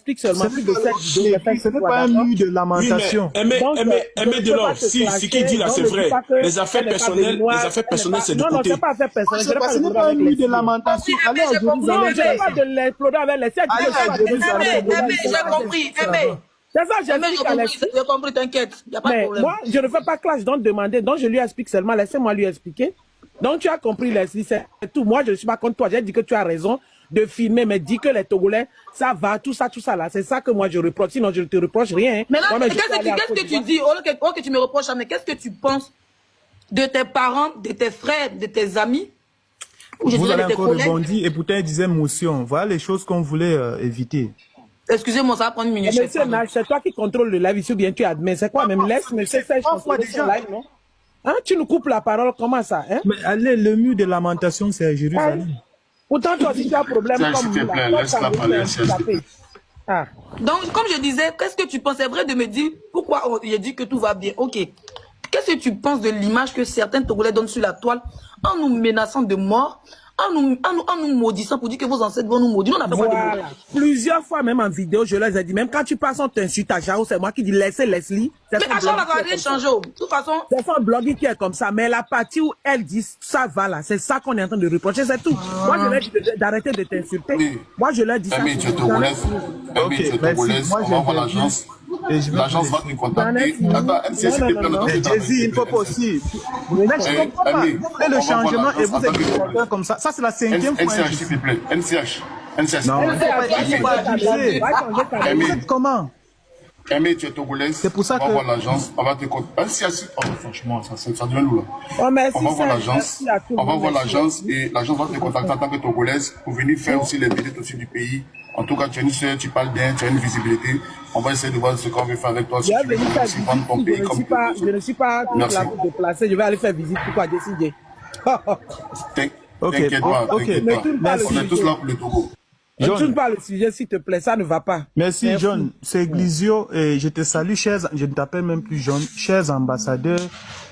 explique seulement. Plus de 7 vidéos, Ce n'est pas un mur de lamentation. Oui, mais Delors, ce qu'il dit là, c'est vrai. Les affaires personnelles, c'est de côté. Non, c'est pas affaire personnelle. Ce n'est pas un mur de lamentation. Allez à Jérusalem. Non, je ne pas de l'exploder avec les 7 J'ai compris, c'est ça, j'ai compris, t'inquiète, il n'y a pas de problème. Moi, je ne fais pas clash, donc demander, donc je lui explique seulement, laissez-moi lui expliquer. Donc tu as compris, Leslie, c'est tout. Moi, je ne suis pas contre toi, j'ai dit que tu as raison de filmer, mais dis que les Togolais, ça va, tout ça là, c'est ça que moi je reproche, sinon je ne te reproche rien. Mais là, qu'est-ce que tu dis, que tu me reproches ça, mais qu'est-ce que tu penses de tes parents, de tes frères, de tes amis? Vous allez encore rebondir, et pourtant il disait motion. Voilà les choses qu'on voulait éviter. Excusez-moi, ça va prendre une minute. Monsieur Nash, c'est toi qui contrôles le live ici ou bien tu admets. C'est quoi même? Laisse monsieur Sèche contrôler son live, non? Hein? Tu nous coupes la parole, comment ça? Hein? Mais allez, le mur de lamentation, c'est à Jérusalem. Pourtant, toi aussi tu as un problème comme nous. Laisse-la parler. Donc, comme je disais, qu'est-ce que tu penses? C'est vrai de me dire pourquoi il a dit que tout va bien. Ok. Qu'est-ce que tu penses de l'image que certains Togolais donnent sur la toile en nous menaçant de mort? En nous maudissant pour dire que vos ancêtres vont nous maudire. On a fait voilà. Plusieurs fois, même en vidéo, je leur ai dit, même quand tu passes, on t'insulte à Jao, c'est moi qui dis laissez Leslie. Mais à chaque fois, ça changer. De toute façon. C'est son blog qui est comme ça. Mais la partie où elle dit ça va là, c'est ça qu'on est en train de reprocher, c'est tout. Moi, je leur ai dit d'arrêter de t'insulter. Oui. Moi, je leur ai dit ça. Tu es togolaise. Tu es togolaise. On va voir l'agence. L'agence va te contacter. Attends, Jésus, il faut pas aussi. Mais je comprends pas. Vous voulez le changement et vous êtes comme ça. Ça, c'est la 5e fois. NCH, s'il te plaît. NCH. Non, il faut pas abuser. Vous êtes comment? Aimé, tu es togolaise. C'est pour ça que. On va voir l'agence. On va te contacter. Oh, franchement, ça devient lourd là. Oh, merci, on va voir l'agence. On va voir l'agence et l'agence va te contacter en tant que togolaise pour venir faire aussi les visites aussi du pays. En tout cas, tu es une sœur, tu parles bien, tu as une visibilité. On va essayer de voir ce qu'on veut faire avec toi. Si tu veux vendre ton pays comme je ne suis pas là pour déplacer. Je vais aller faire visite. Pourquoi décider? T'inquiète pas. On est tous là pour le Togo. Ne tourne pas le sujet, s'il te plaît, ça ne va pas. Merci, John. C'est Glisio et je te salue, je ne t'appelle même plus John, chers ambassadeurs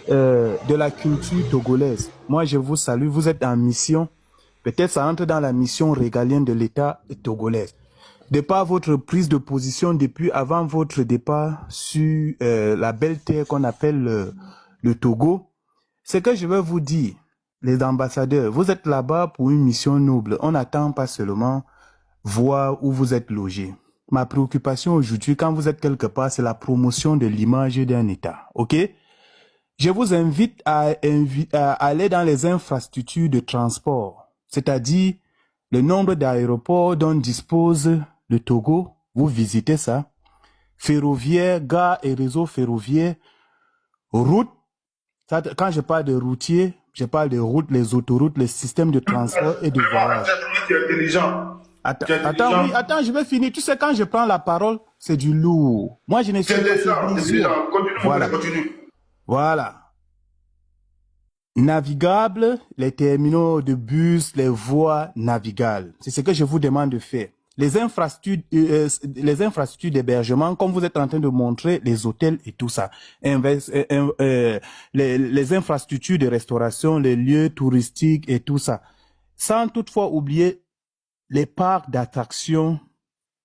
de la culture togolaise. Moi, je vous salue, vous êtes en mission. Peut-être ça entre dans la mission régalienne de l'État togolais. De par votre prise de position depuis avant votre départ sur la belle terre qu'on appelle le Togo, ce que je veux vous dire, les ambassadeurs, vous êtes là-bas pour une mission noble. On n'attend pas seulement voir où vous êtes logé. Ma préoccupation aujourd'hui, quand vous êtes quelque part, c'est la promotion de l'image d'un État. OK? Je vous invite à aller dans les infrastructures de transport, c'est-à-dire le nombre d'aéroports dont dispose le Togo. Vous visitez ça. Ferroviaire, gare et réseau ferroviaire, route. Ça, quand je parle de routier, je parle de routes, les autoroutes, les systèmes de transport et de voyage. Tu es intelligent. Attends, je vais finir. Tu sais, quand je prends la parole, c'est du lourd. Moi, je ne suis pas Voilà. Navigable, les terminaux de bus, les voies navigables. C'est ce que je vous demande de faire. Les infrastructures d'hébergement, comme vous êtes en train de montrer, les hôtels et tout ça. Les infrastructures de restauration, les lieux touristiques et tout ça. Sans toutefois oublier les parcs d'attractions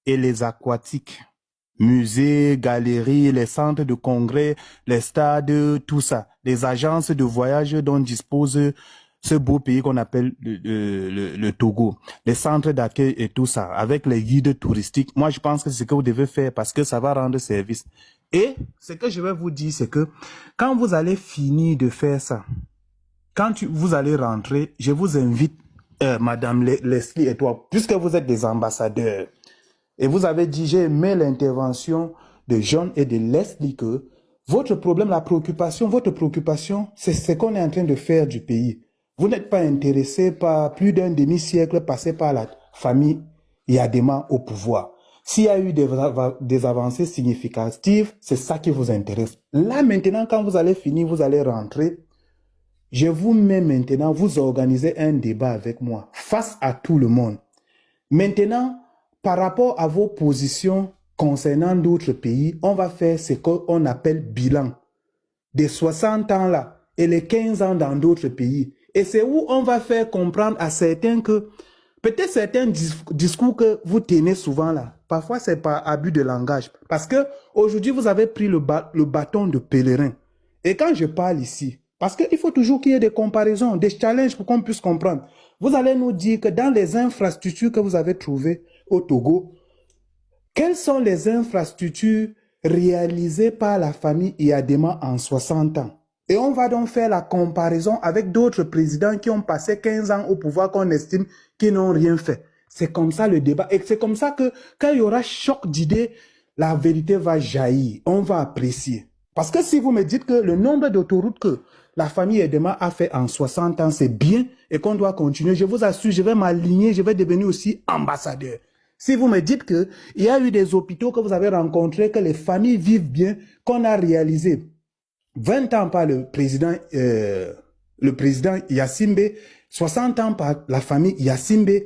et les aquatiques, musées, galeries, les centres de congrès, les stades, tout ça, les agences de voyage dont dispose ce beau pays qu'on appelle le Togo, les centres d'accueil et tout ça, avec les guides touristiques. Moi, je pense que c'est ce que vous devez faire parce que ça va rendre service. Et ce que je vais vous dire, c'est que quand vous allez finir de faire ça, quand vous allez rentrer, je vous invite, Madame Leslie et toi, puisque vous êtes des ambassadeurs, et vous avez dit, j'ai aimé l'intervention de John et de Leslie, que votre problème, votre préoccupation, c'est ce qu'on est en train de faire du pays. Vous n'êtes pas intéressé par plus d'un demi-siècle passé par la famille Yadema au pouvoir. S'il y a eu des avancées significatives, c'est ça qui vous intéresse. Là, maintenant, quand vous allez finir, vous allez rentrer. Je vous mets maintenant, vous organisez un débat avec moi, face à tout le monde. Maintenant, par rapport à vos positions concernant d'autres pays, on va faire ce qu'on appelle bilan des 60 ans là et les 15 ans dans d'autres pays. Et c'est où on va faire comprendre à certains que peut-être certains discours que vous tenez souvent là, parfois c'est par abus de langage. Parce que aujourd'hui vous avez pris le bâton de pèlerin. Et quand je parle ici, parce qu'il faut toujours qu'il y ait des comparaisons, des challenges pour qu'on puisse comprendre. Vous allez nous dire que dans les infrastructures que vous avez trouvées au Togo, quelles sont les infrastructures réalisées par la famille Iadema en 60 ans? Et on va donc faire la comparaison avec d'autres présidents qui ont passé 15 ans au pouvoir qu'on estime qu'ils n'ont rien fait. C'est comme ça le débat. Et c'est comme ça que quand il y aura choc d'idées, la vérité va jaillir. On va apprécier. Parce que si vous me dites que le nombre d'autoroutes que la famille Edema a fait en 60 ans, c'est bien et qu'on doit continuer, je vous assure, je vais m'aligner, je vais devenir aussi ambassadeur. Si vous me dites qu'il y a eu des hôpitaux que vous avez rencontrés, que les familles vivent bien, qu'on a réalisé 20 ans par le président Yassimbe, 60 ans par la famille Yassimbe,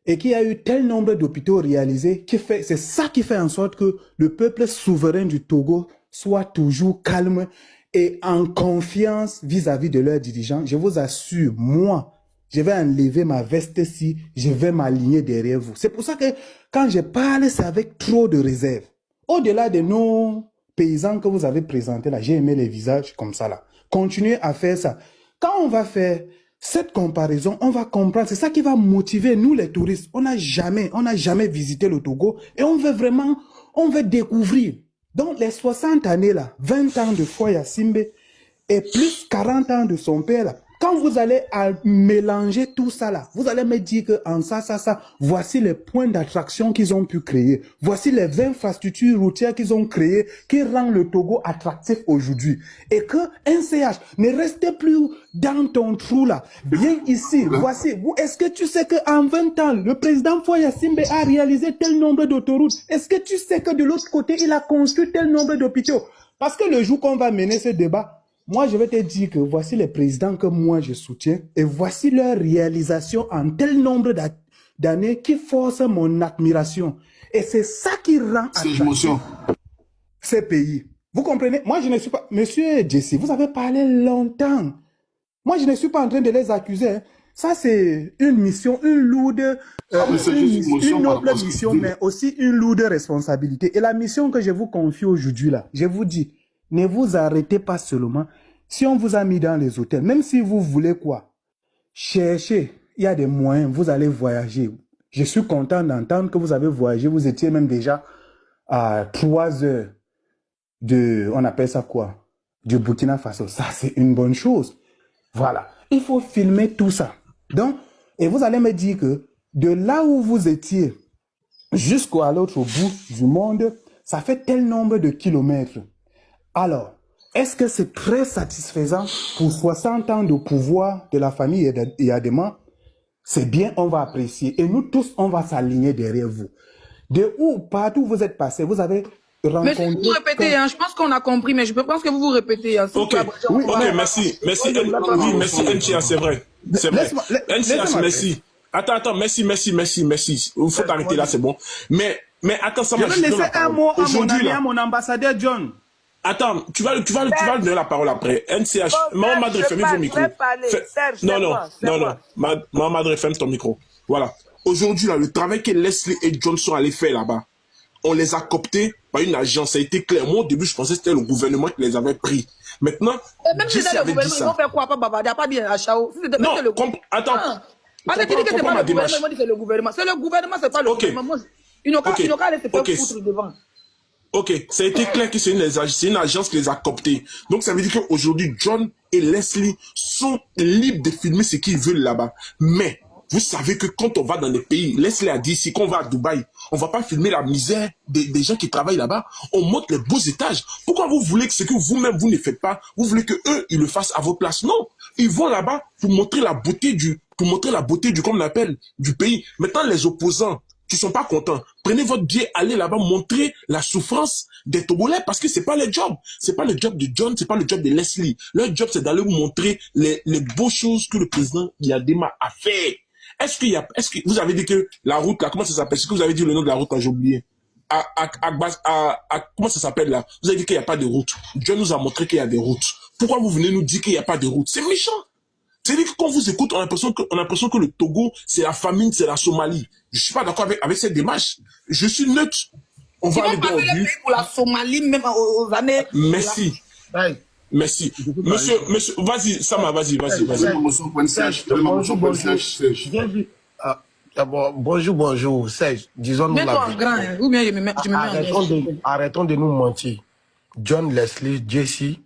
et qu'il y a eu tel nombre d'hôpitaux réalisés, c'est ça qui fait en sorte que le peuple souverain du Togo soit toujours calme et en confiance vis-à-vis de leurs dirigeants. Je vous assure, moi, je vais enlever ma veste ici, je vais m'aligner derrière vous. C'est pour ça que quand je parle, c'est avec trop de réserve. Au-delà de nos paysans que vous avez présentés là, j'ai aimé les visages comme ça là. Continuez à faire ça. Quand on va faire cette comparaison, on va comprendre. C'est ça qui va motiver nous les touristes. On n'a jamais visité le Togo et on veut vraiment, on veut découvrir. Donc les 60 années là, 20 ans de Foya Simbe et plus 40 ans de son père là, quand vous allez mélanger tout ça là, vous allez me dire que en ça, voici les points d'attraction qu'ils ont pu créer. Voici les infrastructures routières qu'ils ont créées qui rendent le Togo attractif aujourd'hui. Et que NCH, ne restez plus dans ton trou là. Viens ici, voici. Est-ce que tu sais qu'en 20 ans, le président Foya Simbe a réalisé tel nombre d'autoroutes? Est-ce que tu sais que de l'autre côté, il a construit tel nombre d'hôpitaux? Parce que le jour qu'on va mener ce débat, moi, je vais te dire que voici les présidents que moi je soutiens et voici leur réalisation en tel nombre d'années qui force mon admiration. Et c'est ça qui rend ces pays. Vous comprenez? Moi, je ne suis pas... Monsieur Jesse, vous avez parlé longtemps. Moi, je ne suis pas en train de les accuser. Hein. Ça, c'est une mission, une lourde... une noble mission, mais aussi une lourde responsabilité. Et la mission que je vous confie aujourd'hui, là, je vous dis... Ne vous arrêtez pas seulement. Si on vous a mis dans les hôtels, même si vous voulez quoi, cherchez, il y a des moyens, vous allez voyager. Je suis content d'entendre que vous avez voyagé, vous étiez même déjà à 3 heures de, on appelle ça quoi, du Burkina Faso. Ça, c'est une bonne chose. Voilà. Il faut filmer tout ça. Donc, et vous allez me dire que de là où vous étiez jusqu'à l'autre bout du monde, ça fait tel nombre de kilomètres. Alors, est-ce que c'est très satisfaisant pour 60 ans de pouvoir de la famille Iadema? C'est bien, on va apprécier. Et nous tous, on va s'aligner derrière vous. De où, partout où vous êtes passé, vous avez rencontré... Mais si vous répétez, hein, je pense qu'on a compris, mais je pense que vous répétez. Hein, ok, oui, ok, merci. Merci, oui, merci, NCA, c'est vrai. C'est vrai. NCA, merci. Attends, merci. Il faut t'arrêter là, c'est bon. Mais attends, ça je vais laisser un mot à mon ami, à mon ambassadeur John. Attends, tu vas lui donner la parole après. NCH, Maman Madre, fermez vos micros. Non. Maman Madre, ferme ton micro. Voilà. Aujourd'hui, là, le travail que Leslie et John sont allés faire là-bas, on les a cooptés par une agence. Ça a été clair. Moi, au début, je pensais que c'était le gouvernement qui les avait pris. Maintenant, même si c'était le gouvernement, ils vont faire quoi? Pas bavarder, pas bien à Chao. Non, attends. Allez, tu dis que c'est pas le gouvernement, c'est le gouvernement. C'est le gouvernement, c'est pas le gouvernement. Ils n'ont qu'à aller se faire foutre devant. Ok, ça a été clair que c'est une agence qui les a cooptés. Donc ça veut dire qu'aujourd'hui, John et Leslie sont libres de filmer ce qu'ils veulent là-bas. Mais vous savez que quand on va dans les pays, Leslie a dit ici qu'on va à Dubaï, on va pas filmer la misère des gens qui travaillent là-bas. On montre les beaux étages. Pourquoi vous voulez que ce que vous-même vous ne faites pas, vous voulez que eux ils le fassent à votre place? Non, ils vont là-bas pour montrer la beauté comme on appelle, du pays. Maintenant les opposants qui sont pas contents, prenez votre billet, allez là-bas montrer la souffrance des Togolais parce que c'est pas le job. C'est pas le job de John, c'est pas le job de Leslie. Leur job, c'est d'aller vous montrer les beaux choses que le président Iadema a fait. Est-ce que vous avez dit que la route là, comment ça s'appelle? Est-ce que vous avez dit le nom de la route quand j'ai oublié? Comment ça s'appelle là? Vous avez dit qu'il n'y a pas de route. John nous a montré qu'il y a des routes. Pourquoi vous venez nous dire qu'il n'y a pas de route? C'est méchant. C'est-à-dire que quand on vous écoute, on a l'impression que le Togo, c'est la famine, c'est la Somalie. Je suis pas d'accord avec cette démarche. Je suis neutre. On va aller dans le but. Pour la Somalie, même aux années. Merci. Merci. Monsieur, vas-y, Sama, vas-y. D'abord, bonjour, Serge. Disons-nous la Mets-toi en grand, ou bien je me mets en arrêtons de nous mentir. John Leslie, Jesse,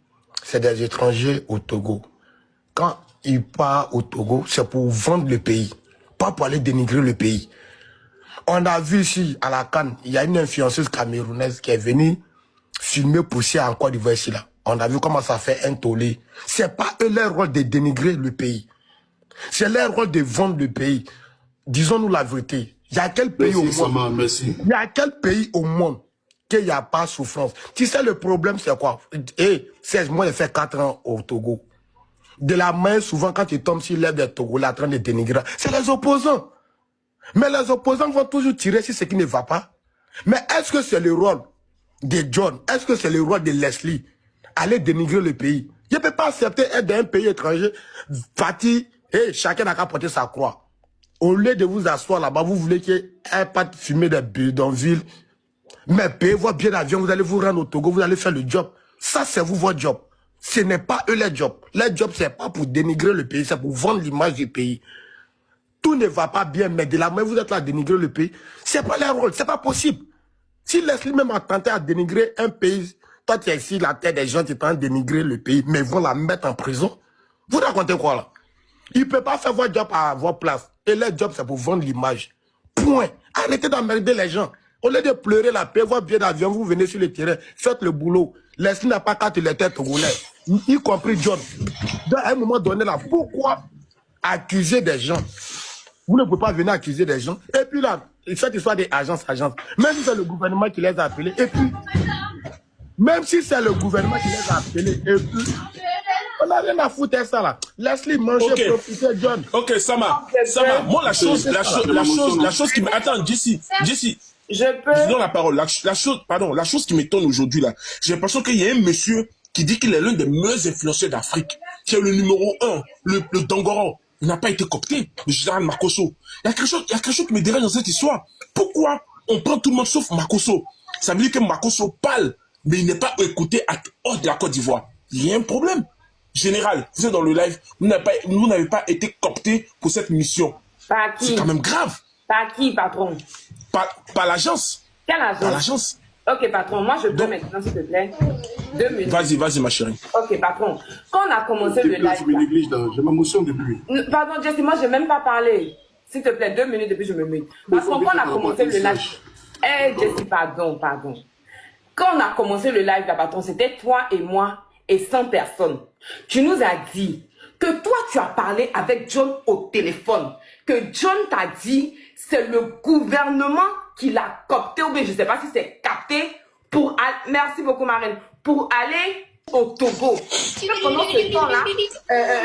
c'est des étrangers au Togo. Quand ils partent au Togo, c'est pour vendre le pays, pas pour aller dénigrer le pays. On a vu ici, à la Cannes, il y a une influenceuse camerounaise qui est venue filmer pousser en Côte d'Ivoire ici là. On a vu comment ça fait un tollé. C'est pas eux leur rôle de dénigrer le pays. C'est leur rôle de vendre le pays. Disons-nous la vérité. Il y a quel pays au monde? Il y a quel pays au monde qu'il n'y a pas de souffrance? Tu sais, le problème, c'est quoi? Moi, j'ai fait 4 ans au Togo. De la main, souvent, quand tu tombes sur l'air des Togolais en train de dénigrer, c'est les opposants. Mais les opposants vont toujours tirer sur ce qui ne va pas. Mais est-ce que c'est le rôle de John? Est-ce que c'est le rôle de Leslie? Aller dénigrer le pays? Je ne peux pas accepter être d'un pays étranger, parti, et chacun n'a qu'à porter sa croix. Au lieu de vous asseoir là-bas, vous voulez qu'il n'y ait pas de fumée de bidonville. Mais payez votre billet d'avion, vous allez vous rendre au Togo, vous allez faire le job. Ça, c'est vous votre job. Ce n'est pas eux les jobs. Les jobs, ce n'est pas pour dénigrer le pays, c'est pour vendre l'image du pays. Tout ne va pas bien, mais de la main, vous êtes là à dénigrer le pays. Ce n'est pas leur rôle, ce n'est pas possible. Si Leslie même a tenté à dénigrer un pays, toi tu es ici, la tête des gens, tu es en train de dénigrer le pays, mais ils vont la mettre en prison. Vous racontez quoi là? Ils ne peuvent pas faire votre job à votre place. Et leur job, c'est pour vendre l'image. Point. Arrêtez d'emmerder les gens. Au lieu de pleurer la paix, votre billet d'avion, vous venez sur le terrain, faites le boulot. Leslie n'a pas quatre les têtes togolais, y compris John. À un moment donné là, pourquoi accuser des gens? Vous ne pouvez pas venir accuser des gens. Et puis là, cette histoire des agences, même si c'est le gouvernement qui les a appelés, et puis, même si c'est le gouvernement qui les a appelés, et puis, on n'a rien à foutre de ça là. Laisse-les manger, profiter, John. Ok, Sama, moi la chose qui me... Attends, Jessie. Je peux... Disons la parole. La chose qui m'étonne aujourd'hui là, j'ai l'impression qu'il y a un monsieur qui dit qu'il est l'un des meilleurs influenceurs d'Afrique, qui est le numéro 1, le Dangoro. Il n'a pas été coopté, le général Makosso. Il y a quelque chose qui me dérange dans cette histoire. Pourquoi on prend tout le monde sauf Makosso? Ça veut dire que Makosso parle, mais il n'est pas écouté hors de la Côte d'Ivoire. Il y a un problème. Général, vous êtes dans le live, vous n'avez pas été coopté pour cette mission. Par qui? C'est quand même grave. Par qui, patron? Par l'agence. Quelle agence? Par l'agence. Ok, patron, moi je peux maintenant, s'il te plaît. 2 minutes. Vas-y, ma chérie. Ok, patron. Quand on a commencé le live... Tu me négliges, je m'émotionne depuis. Pardon, Jesse, moi je n'ai même pas parlé. S'il te plaît, 2 minutes depuis je me mets. Parce que quand on a commencé le live... Jesse, pardon. Quand on a commencé le live, là, patron, c'était toi et moi et 100 personnes. Tu nous as dit que toi, tu as parlé avec John au téléphone. Que John t'a dit, c'est le gouvernement qui l'a coopté, ou bien je ne sais pas si c'est capté, pour aller, merci beaucoup Marine, pour aller au Togo. Pendant ce temps-là,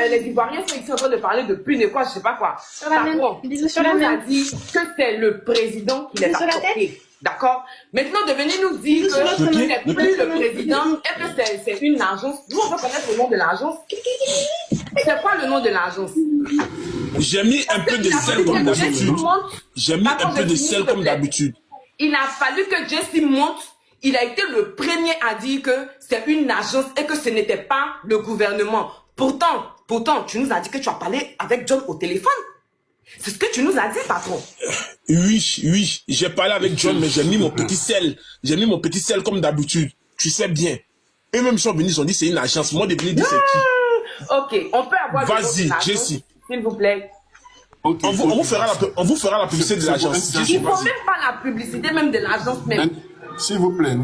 les Ivoiriens sont ici en train de parler de pune et quoi, je ne sais pas quoi. Patron, tu nous as dit que c'est le président qui les a cooptés. D'accord? Maintenant, de venir nous dire que c'est plus le président et que c'est une agence. Nous, on veut connaître le nom de l'agence. C'est quoi le nom de l'agence? J'ai mis un peu de sel comme d'habitude. J'ai mis un peu de sel comme d'habitude. Il a fallu que Jesse monte. Il a été le premier à dire que c'est une agence et que ce n'était pas le gouvernement. Pourtant, tu nous as dit que tu as parlé avec John au téléphone. C'est ce que tu nous as dit, patron. Oui, j'ai parlé avec John, mais j'ai mis mon petit sel. J'ai mis mon petit sel comme d'habitude. Tu sais bien. Et même ils sont venus, ils ont dit c'est une agence. Moi, de venir dire c'est qui. Ok, on peut avoir... Vas-y, Jessie. S'il vous plaît. Okay, on vous fera la publicité de l'agence. Il ne faut même pas la publicité même de l'agence même. S'il vous plaît,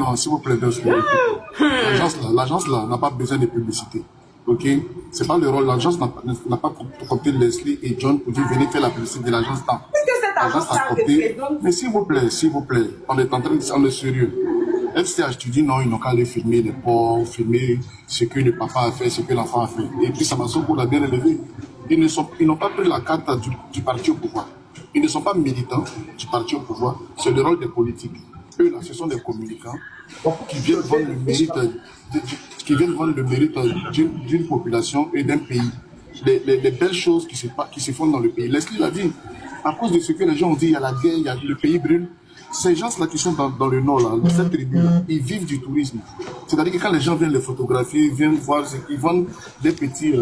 l'agence là n'a pas besoin de publicité. Ok, c'est pas le rôle. L'agence n'a pas coopté Leslie et John pour dire venez faire la publicité de l'agence là. L'agence a coopté. Mais s'il vous plaît, on est en train de on est sérieux. FCH, tu dis non, ils n'ont qu'à aller filmer les porcs, filmer ce que le papa a fait, ce que l'enfant a fait. Et puis Samassoko l'a bien relevé. Ils n'ont pas pris la carte du parti au pouvoir. Ils ne sont pas militants du parti au pouvoir. C'est le rôle des politiques. Eux là, ce sont des communicants qui viennent vendre le mérite, d'une population et d'un pays. les belles choses qui se font dans le pays. Leslie l'a dit, à cause de ce que les gens ont dit, il y a la guerre, le pays brûle. Ces gens-là qui sont dans le nord, là, dans cette tribu-là, ils vivent du tourisme. C'est-à-dire que quand les gens viennent les photographier, viennent voir, ils vendent des petits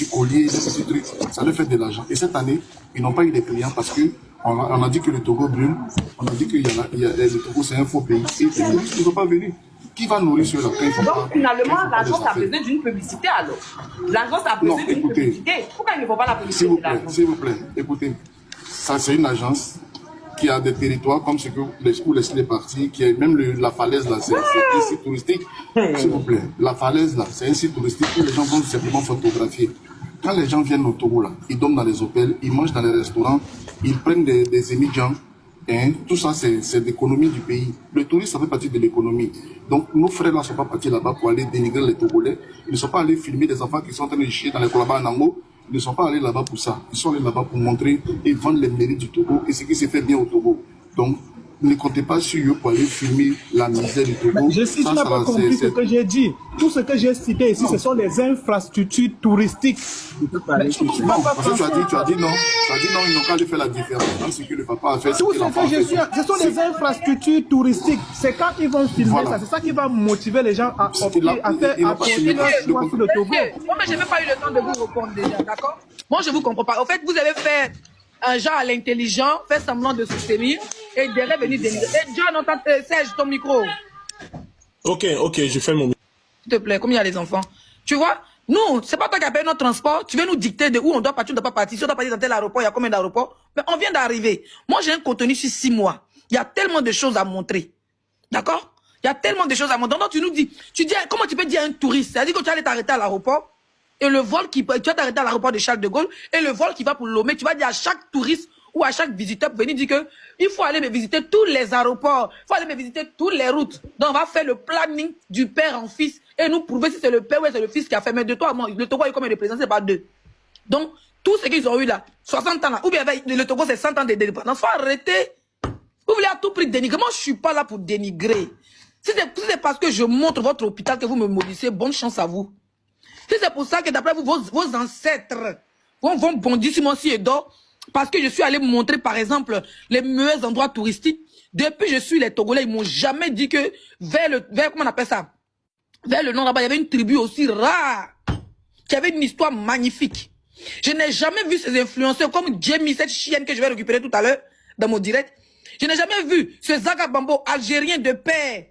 colliers, des petits trucs, ça leur fait de l'argent. Et cette année, ils n'ont pas eu de clients parce que on a dit que le Togo brûle, on a dit que le Togo c'est un faux pays. Et les touristes ne sont pas venus. Qui va nourrir ceux-là quand ils font pas? Donc finalement, l'agence a besoin d'une publicité alors. L'agence a besoin d'une publicité. Pourquoi ils ne font pas la publicité? S'il vous plaît, écoutez. Ça, c'est une agence qui a des territoires comme ce que les partis, qui est même la falaise là, c'est un site touristique. S'il vous plaît, la falaise là, c'est un site touristique où les gens vont simplement photographier. Quand les gens viennent au Togo là, ils dorment dans les hôtels, ils mangent dans les restaurants, ils prennent des émigrants. Hein, tout ça, c'est l'économie du pays. Le tourisme, ça fait partie de l'économie. Donc, nos frères là ne sont pas partis là-bas pour aller dénigrer les Togolais. Ils ne sont pas allés filmer des enfants qui sont en train de chier dans les colabas en Ango. Ils ne sont pas allés là-bas pour ça. Ils sont allés là-bas pour montrer et vendre les mérites du Togo et ce qui s'est fait bien au Togo. Donc, ne comptez pas sur eux pour aller filmer la misère du Togo. Je sais, tu n'as pas compris ce que j'ai dit. Tout ce que j'ai cité ici, ce sont les infrastructures touristiques. Non, parce que tu as dit non. Tu as dit non, ils n'ont qu'à aller faire la différence. Dans ce que le papa a fait, tout ce que je suis, ce sont les infrastructures touristiques. C'est quand ils vont filmer voilà. ça, c'est ça qui va motiver les gens à porter leur choix sur le Togo. Moi, mais je n'ai pas eu le temps de vous répondre déjà, d'accord? Moi, je ne vous comprends pas. En fait, vous avez fait un genre à l'intelligent, fait semblant de soutenir et derrière venir dénigrer. Et John, Serge, ton micro. Ok, je fais mon micro. S'il te plaît, comme il y a les enfants. Tu vois, nous, c'est pas toi qui as payé notre transport. Tu veux nous dicter de où on doit partir, on ne doit pas partir. Si on doit partir dans tel aéroport, il y a combien d'aéroports? Mais on vient d'arriver. Moi, j'ai un contenu sur 6 mois. Il y a tellement de choses à montrer. D'accord? Il y a tellement de choses à montrer. Donc, tu nous dis, comment tu peux dire à un touriste? C'est-à-dire que tu vas aller t'arrêter à l'aéroport. Et le vol tu vas t'arrêter à l'aéroport de Charles de Gaulle, et le vol qui va pour Lomé, tu vas dire à chaque touriste ou à chaque visiteur, venir dire que il faut aller me visiter tous les aéroports, il faut aller me visiter toutes les routes. Donc on va faire le planning du père en fils, et nous prouver si c'est le père ou c'est le fils qui a fait. Mais de toi, moi, le Togo a eu combien de présidents? C'est pas 2. Donc, tout ce qu'ils ont eu là, 60 ans là, ou bien le Togo c'est 100 ans de dépendance, il faut arrêter. Vous voulez à tout prix dénigrer? Moi, je ne suis pas là pour dénigrer. Si c'est parce que je montre votre hôpital que vous me maudissez, bonne chance à vous. Si c'est pour ça que d'après vous, vos ancêtres vont bondir sur mon d'or, parce que je suis allé montrer, par exemple, les meilleurs endroits touristiques. Depuis que je suis les Togolais, ils m'ont jamais dit que vers comment on appelle ça? Vers le nord là-bas, il y avait une tribu aussi rare, qui avait une histoire magnifique. Je n'ai jamais vu ces influenceurs comme Jamie, cette chienne que je vais récupérer tout à l'heure dans mon direct. Je n'ai jamais vu ce Zagabambo algérien de père.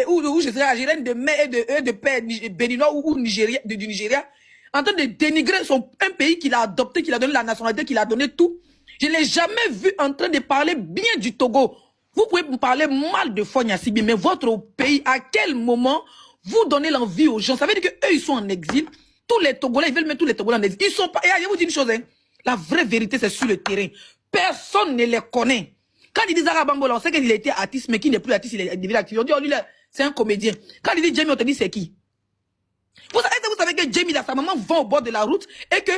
Où je serais algérienne de mère et de père béninois ou Nigérien, du Nigeria, en train de dénigrer un pays qu'il a adopté, qu'il a donné la nationalité, qu'il a donné tout. Je ne l'ai jamais vu en train de parler bien du Togo. Vous pouvez me parler mal de Fogna Sibi, mais votre pays, à quel moment vous donnez l'envie aux gens? Ça veut dire qu'eux, ils sont en exil. Tous les Togolais, ils veulent mettre tous les Togolais en exil. Ils sont pas. Et je vous dis une chose, hein. La vraie vérité, c'est sur le terrain. Personne ne les connaît. Quand il dit Zara Bambola, on sait qu'il a été artiste, mais qu'il n'est plus artiste, il est devenu actif. On dit, oh, lui, c'est un comédien. Quand il dit Jamie, on te dit, c'est qui? Vous savez que Jamie, là, sa maman vend au bord de la route et que,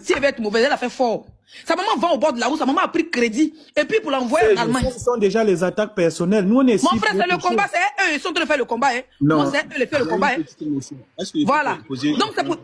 si elle veut être mauvaise, elle a fait fort. Sa maman vend au bord de la route, sa maman a pris crédit, et puis pour l'envoyer en Allemagne. Ce sont déjà les attaques personnelles. Nous, on est Mon frère, c'est le combat, c'est eux, ils sont en train de faire le combat, hein. Non. Moi, c'est eux qui font le combat, hein. Voilà. Donc, c'est pour...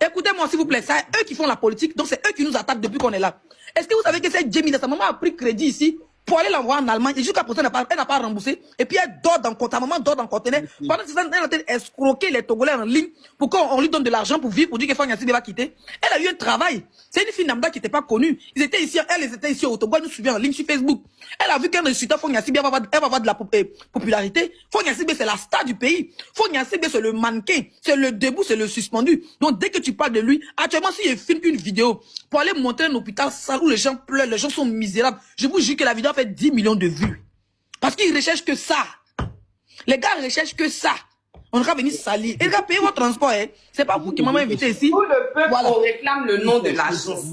Écoutez-moi, s'il vous plaît, c'est eux qui font la politique, donc c'est eux qui nous attaquent depuis qu'on est là. Est-ce que vous savez que cette Jamie, sa maman a pris crédit ici pour aller l'envoyer en Allemagne, et jusqu'à présent, elle n'a pas remboursé, et puis elle dort dans le conteneur, sa maman dort dans le conteneur, pendant que elle est en train d'escroquer les Togolais en ligne, pour qu'on lui donne de l'argent pour vivre, pour dire que Fogna Sibi va quitter. Elle a eu un travail. C'est une fille Namda qui n'était pas connue. Ils étaient ici au Togo, elle nous suivait en ligne sur Facebook. Elle a vu qu'un insultant Fogna Sibi, elle va avoir de la popularité. Fogna Sibi, c'est la star du pays. Fogna Sibi, c'est le mannequin, c'est le debout, c'est le suspendu. Donc dès que tu parles de lui, actuellement, si je filme une vidéo pour aller montrer un hôpital sale où les gens pleurent, les gens sont misérables, je vous jure que la vidéo fait 10 millions de vues. Parce qu'ils recherchent que ça. Les gars recherchent que ça. On va venir salir. Et les gars, payez votre transport, hein. C'est pas vous qui m'avez invité ici. Tout le peuple, voilà. On réclame le nom de l'agence.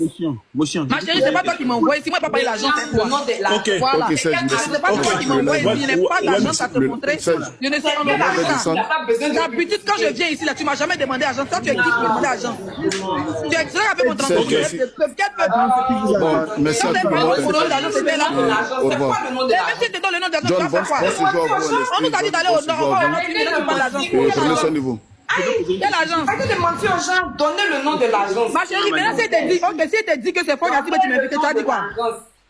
Ma chérie, c'est pas toi qui m'as envoyé ici. Moi, je n'ai pas payé l'agence. Le nom de l'agence. Voilà. C'est pas toi qui m'as envoyé ici. Je n'ai pas d'agence à te montrer. Je ne sais pas ça. D'habitude, quand je viens ici, là, tu m'as jamais demandé agence. Toi, tu es qui pour demander agence? Tu es extrait avec mon transport. Quel peuple? Merci à tout le monde. Au revoir. Même si tu donnes le nom d'agence, tu vas faire quoi? On nous a dit d'aller au nord. Prenez soin de vous. Ah, Quelle agence? Arrêtez de mentir aux gens, donnez le nom de l'agence. Ma chérie, maintenant, si elle te dit, ok, si elle te dit que c'est fort, tu m'invites, tu as dit quoi?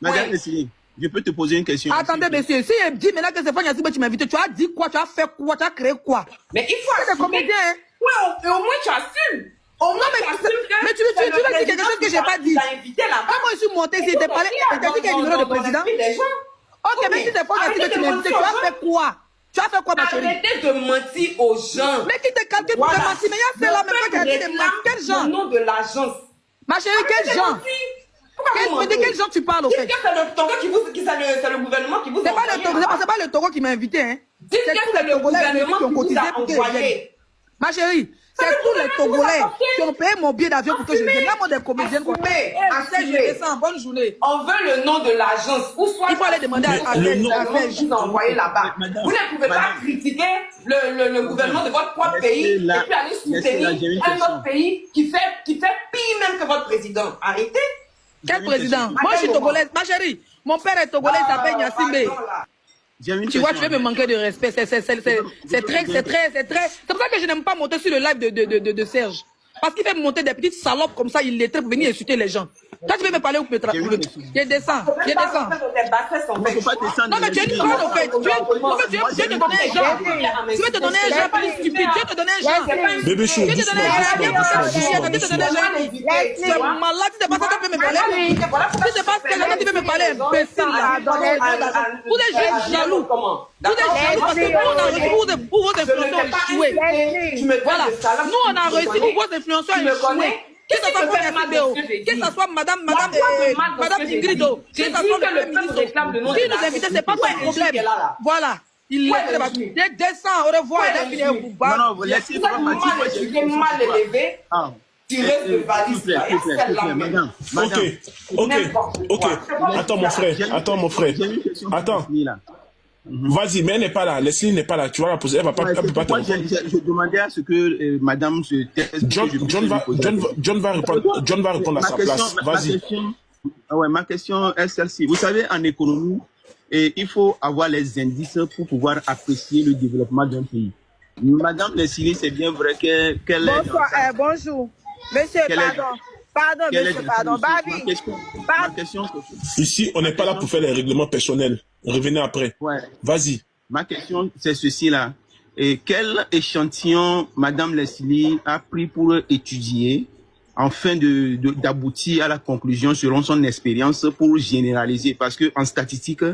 Madame Leslie, je peux te poser une question. Attendez, monsieur, si elle dit maintenant que c'est fort, tu m'invites, tu as dit quoi? Tu as fait quoi? Tu as créé quoi? Mais il faut C'est assumer. comédien, hein? Ouais, au moins tu assumes. Au moins tu assumes que mais tu veux dire quelque chose que j'ai pas dit. Comment je suis montée si t'es parlé, t'as dit qu'il y a le numéro de président? Ok, mais si c'est fort, tu m'invites, tu as fait quoi? Tu as fait quoi, ma chérie? Arrêtez de mentir aux gens. Mais qui te calcule pour te mentir? Mais il y a fait là, même pas qui a dit de mentir. Quel genre? Le nom de l'agence. Ma chérie, quel genre? De quel genre tu parles au fait? Dites que c'est le Togo c'est le gouvernement qui vous C'est pas le Togo, c'est pas le Togo qui m'a invité, hein. Dites que c'est le gouvernement qui vous a envoyé. Ma chérie, c'est tous les Togolais qui ont payé mon billet d'avion pour que je vienne. Là, moi, des comédiennes, quoi. Assez, je descends. Bonne journée. On veut le nom de l'agence. Ou soit il faut aller demander à Serge. Vous envoyez là-bas. Vous ne pouvez pas critiquer le gouvernement de votre propre pays et puis aller soutenir un autre pays qui fait pire même que votre président. Arrêtez. Quel président? Moi, je suis togolaise. Ma chérie, mon père est togolais, il s'appelle Nyassimbe. Tu vois, tu veux me manquer de respect. C'est très. C'est pour ça que je n'aime pas monter sur le live de Serge. Parce qu'il fait monter des petites salopes comme ça, il les traite pour venir insulter les gens. Toi, tu veux me parler ou Petra? Je descends. Non, mais tu es une conne, au fait. Tu veux te donner un genre. Tu veux te donner un genre plus stupide. Tu veux te donner un genre. Bébé chaud, Tu veux te donner un genre. Tu veux te donner un genre. Tu es malade. Tu sais pas ça, tu peux me parler. Tu sais pas ce que tu veux me parler, imbécile, là. Vous êtes juste jaloux. Vous êtes jaloux parce que nous, on a réussi pour vos influenceurs échoués. Voilà. Nous, on a réussi pour vos influenceurs échoués. Que ce soit que ce soit madame Ingrid, que ce soit le ministre, qui nous invite, c'est pas ton problème. Voilà. Il descend, au revoir, il a fini à vous battre. Non, vous laissez pas mal élevé. Tirez de valise. Madame. Ok. Attends, mon frère. Attends. Vas-y, mais elle n'est pas là. Leslie n'est pas là. Tu vas la poser. Elle ne peut pas te répondre. Je demandais à ce que madame se taise. John va répondre à sa place. Vas-y. Ma question est celle-ci. Vous savez, en économie, il faut avoir les indices pour pouvoir apprécier le développement d'un pays. Madame Leslie, c'est bien vrai qu'elle est... Bonsoir, bonjour. Monsieur, pardon, monsieur, pardon. Babi. Ma question, ici, on n'est pas là pour faire les règlements personnels. Revenez après. Ouais. Vas-y. Ma question, c'est ceci-là. Et quel échantillon Madame Leslie a pris pour étudier afin d'aboutir à la conclusion selon son expérience pour généraliser? Parce que en statistique,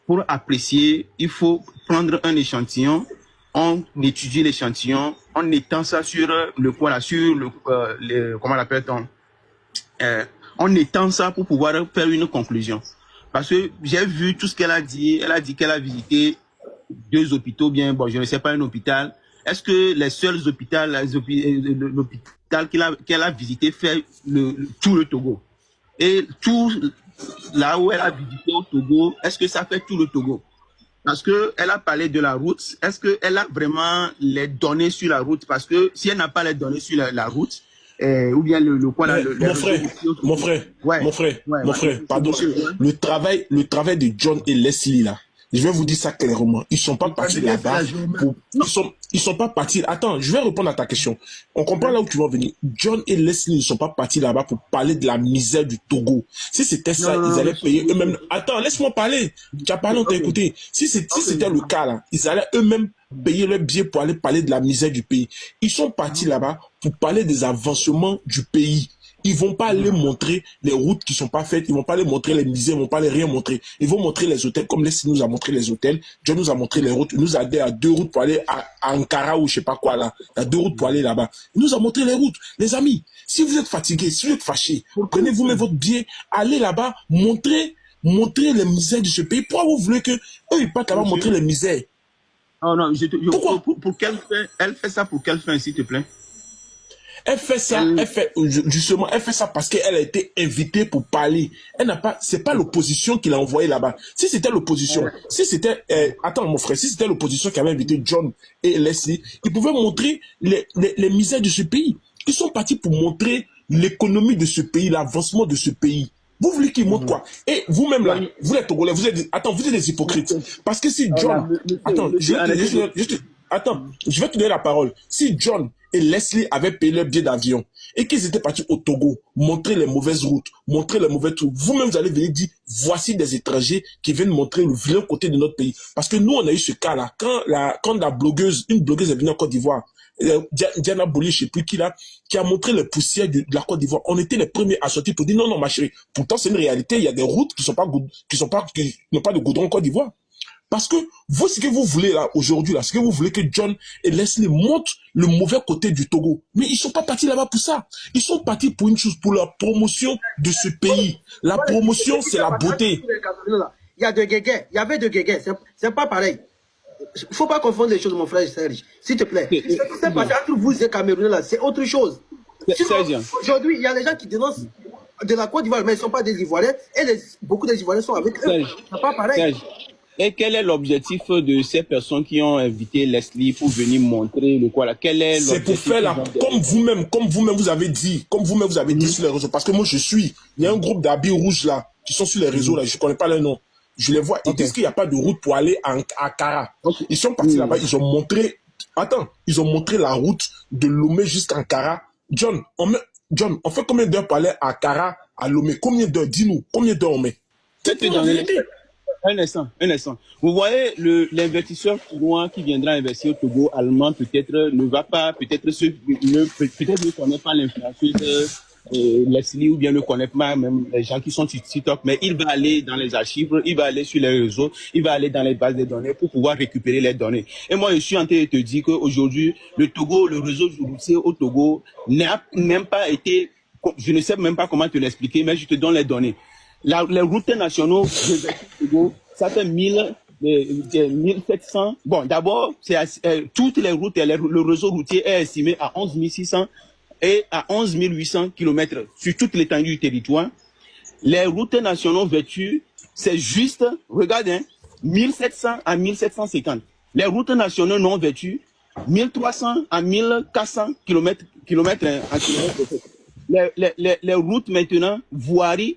pour apprécier, il faut prendre un échantillon, on étudie l'échantillon, on étend ça sur comment l'appelle-t-on? On étend ça pour pouvoir faire une conclusion. Parce que j'ai vu tout ce qu'elle a dit. Elle a dit qu'elle a visité 2 hôpitaux, bien, bon, je ne sais pas, un hôpital. Est-ce que les seuls hôpitaux, l'hôpital qu'elle a visité fait tout le Togo? Et tout là où elle a visité au Togo, est-ce que ça fait tout le Togo? Parce que elle a parlé de la route. Est-ce qu'elle a vraiment les données sur la route? Parce que si elle n'a pas les données sur la route, ou bien mon frère, pardon. Le travail de John et Leslie là, je vais vous dire ça clairement. Ils sont pas partis là-bas. Ils sont pas partis. Attends, je vais répondre à ta question. On comprend là où tu vas venir. John et Leslie ne sont pas partis là-bas pour parler de la misère du Togo. Si c'était ça, ils allaient payer eux-mêmes. Attends, laisse-moi parler. Tu as parlé, on t'a écouté. Si c'était le cas là, ils allaient eux-mêmes payer leur billet pour aller parler de la misère du pays. Ils sont partis là-bas pour parler des avancements du pays. Ils vont pas aller montrer les routes qui sont pas faites, ils vont pas aller montrer les misères, ils vont pas aller rien montrer. Ils vont montrer les hôtels, comme Leslie nous a montré les hôtels, John nous a montré les routes, il nous a dit à 2 routes pour aller à Ankara ou je sais pas quoi là. Il y a 2 routes pour aller là-bas. Il nous a montré les routes. Les amis, si vous êtes fatigués, si vous êtes fâchés, prenez vous-même votre billet, allez là-bas, montrez les misères de ce pays. Pourquoi vous voulez que eux ils partent là-bas montrer les misères? Oh non, pourquoi? Pour quelle fin? Elle fait ça pour quelle fin, s'il te plaît? Elle fait ça, elle fait ça parce qu'elle a été invitée pour parler. C'est pas l'opposition qui l'a envoyée là-bas. Si c'était l'opposition, attends mon frère, si c'était l'opposition qui avait invité John et Leslie, ils pouvaient montrer les misères de ce pays. Ils sont partis pour montrer l'économie de ce pays, l'avancement de ce pays. Vous voulez qu'ils montrent quoi? Et vous-même là, vous êtes Togolais, vous êtes des hypocrites. Parce que si John, je vais te donner la parole. Si John et Leslie avaient payé leur billet d'avion et qu'ils étaient partis au Togo, montrer les mauvaises routes, montrer les mauvais trucs, vous-même vous allez venir dire, voici des étrangers qui viennent montrer le vilain côté de notre pays. Parce que nous, on a eu ce cas-là. Quand une blogueuse est venue en Côte d'Ivoire, Diana Boli, je ne sais plus qui là, qui a montré les poussières de la Côte d'Ivoire. On était les premiers à sortir pour dire non, ma chérie. Pourtant, c'est une réalité. Il y a des routes qui n'ont pas de goudron en Côte d'Ivoire. Parce que vous, ce que vous voulez là, aujourd'hui, là, ce que vous voulez que John et Leslie montrent le mauvais côté du Togo. Mais ils sont pas partis là-bas pour ça. Ils sont partis pour une chose, pour la promotion de ce pays. La promotion, c'est la beauté. Il y a de guéguets. Il y avait de guéguets. C'est pas pareil. Il ne faut pas confondre les choses, mon frère Serge. S'il te plaît. Ce qui s'est passé entre vous et Camerounais là, c'est autre chose. Aujourd'hui, il y a des gens qui dénoncent de la Côte d'Ivoire, mais ils ne sont pas des Ivoiriens. Et beaucoup des Ivoiriens sont avec eux. C'est pas pareil. Et quel est l'objectif de ces personnes qui ont invité Leslie pour venir montrer le quoi là? C'est pour faire comme vous-même vous avez dit sur les réseaux. Parce que moi il y a un groupe d'habits rouges là qui sont sur les réseaux là, je connais pas leur nom. Je les vois, ils disent qu'il n'y a pas de route pour aller à Kara. Ils sont partis là-bas, ils ont montré la route de Lomé jusqu'à Kara. John, on fait combien d'heures pour aller à Kara, à Lomé? Combien d'heures? Dis-nous, combien d'heures on met? C'est la vérité. Un instant. Vous voyez, l'investisseur chinois qui viendra investir au Togo, allemand, peut-être ne va pas, peut-être ne connaît pas l'influenceuse Leslie, ou bien ne connaît pas même les gens qui sont sur TikTok, mais il va aller dans les archives, il va aller sur les réseaux, il va aller dans les bases de données pour pouvoir récupérer les données. Et moi, je suis en train de te dire qu'aujourd'hui, le Togo, le réseau routier au Togo n'a même pas été, je ne sais même pas comment te l'expliquer, mais je te donne les données. Les routes nationaux de Togo, ça fait 1700. Bon, d'abord, toutes les routes, le réseau routier est estimé à 11 600 et à 11 800 km sur toute l'étendue du territoire. Les routes nationaux vêtues, c'est juste, regarde, 1700 à 1750. Les routes nationaux non vêtues, 1300 à 1400 km en kilomètres. Les routes maintenant, voiries,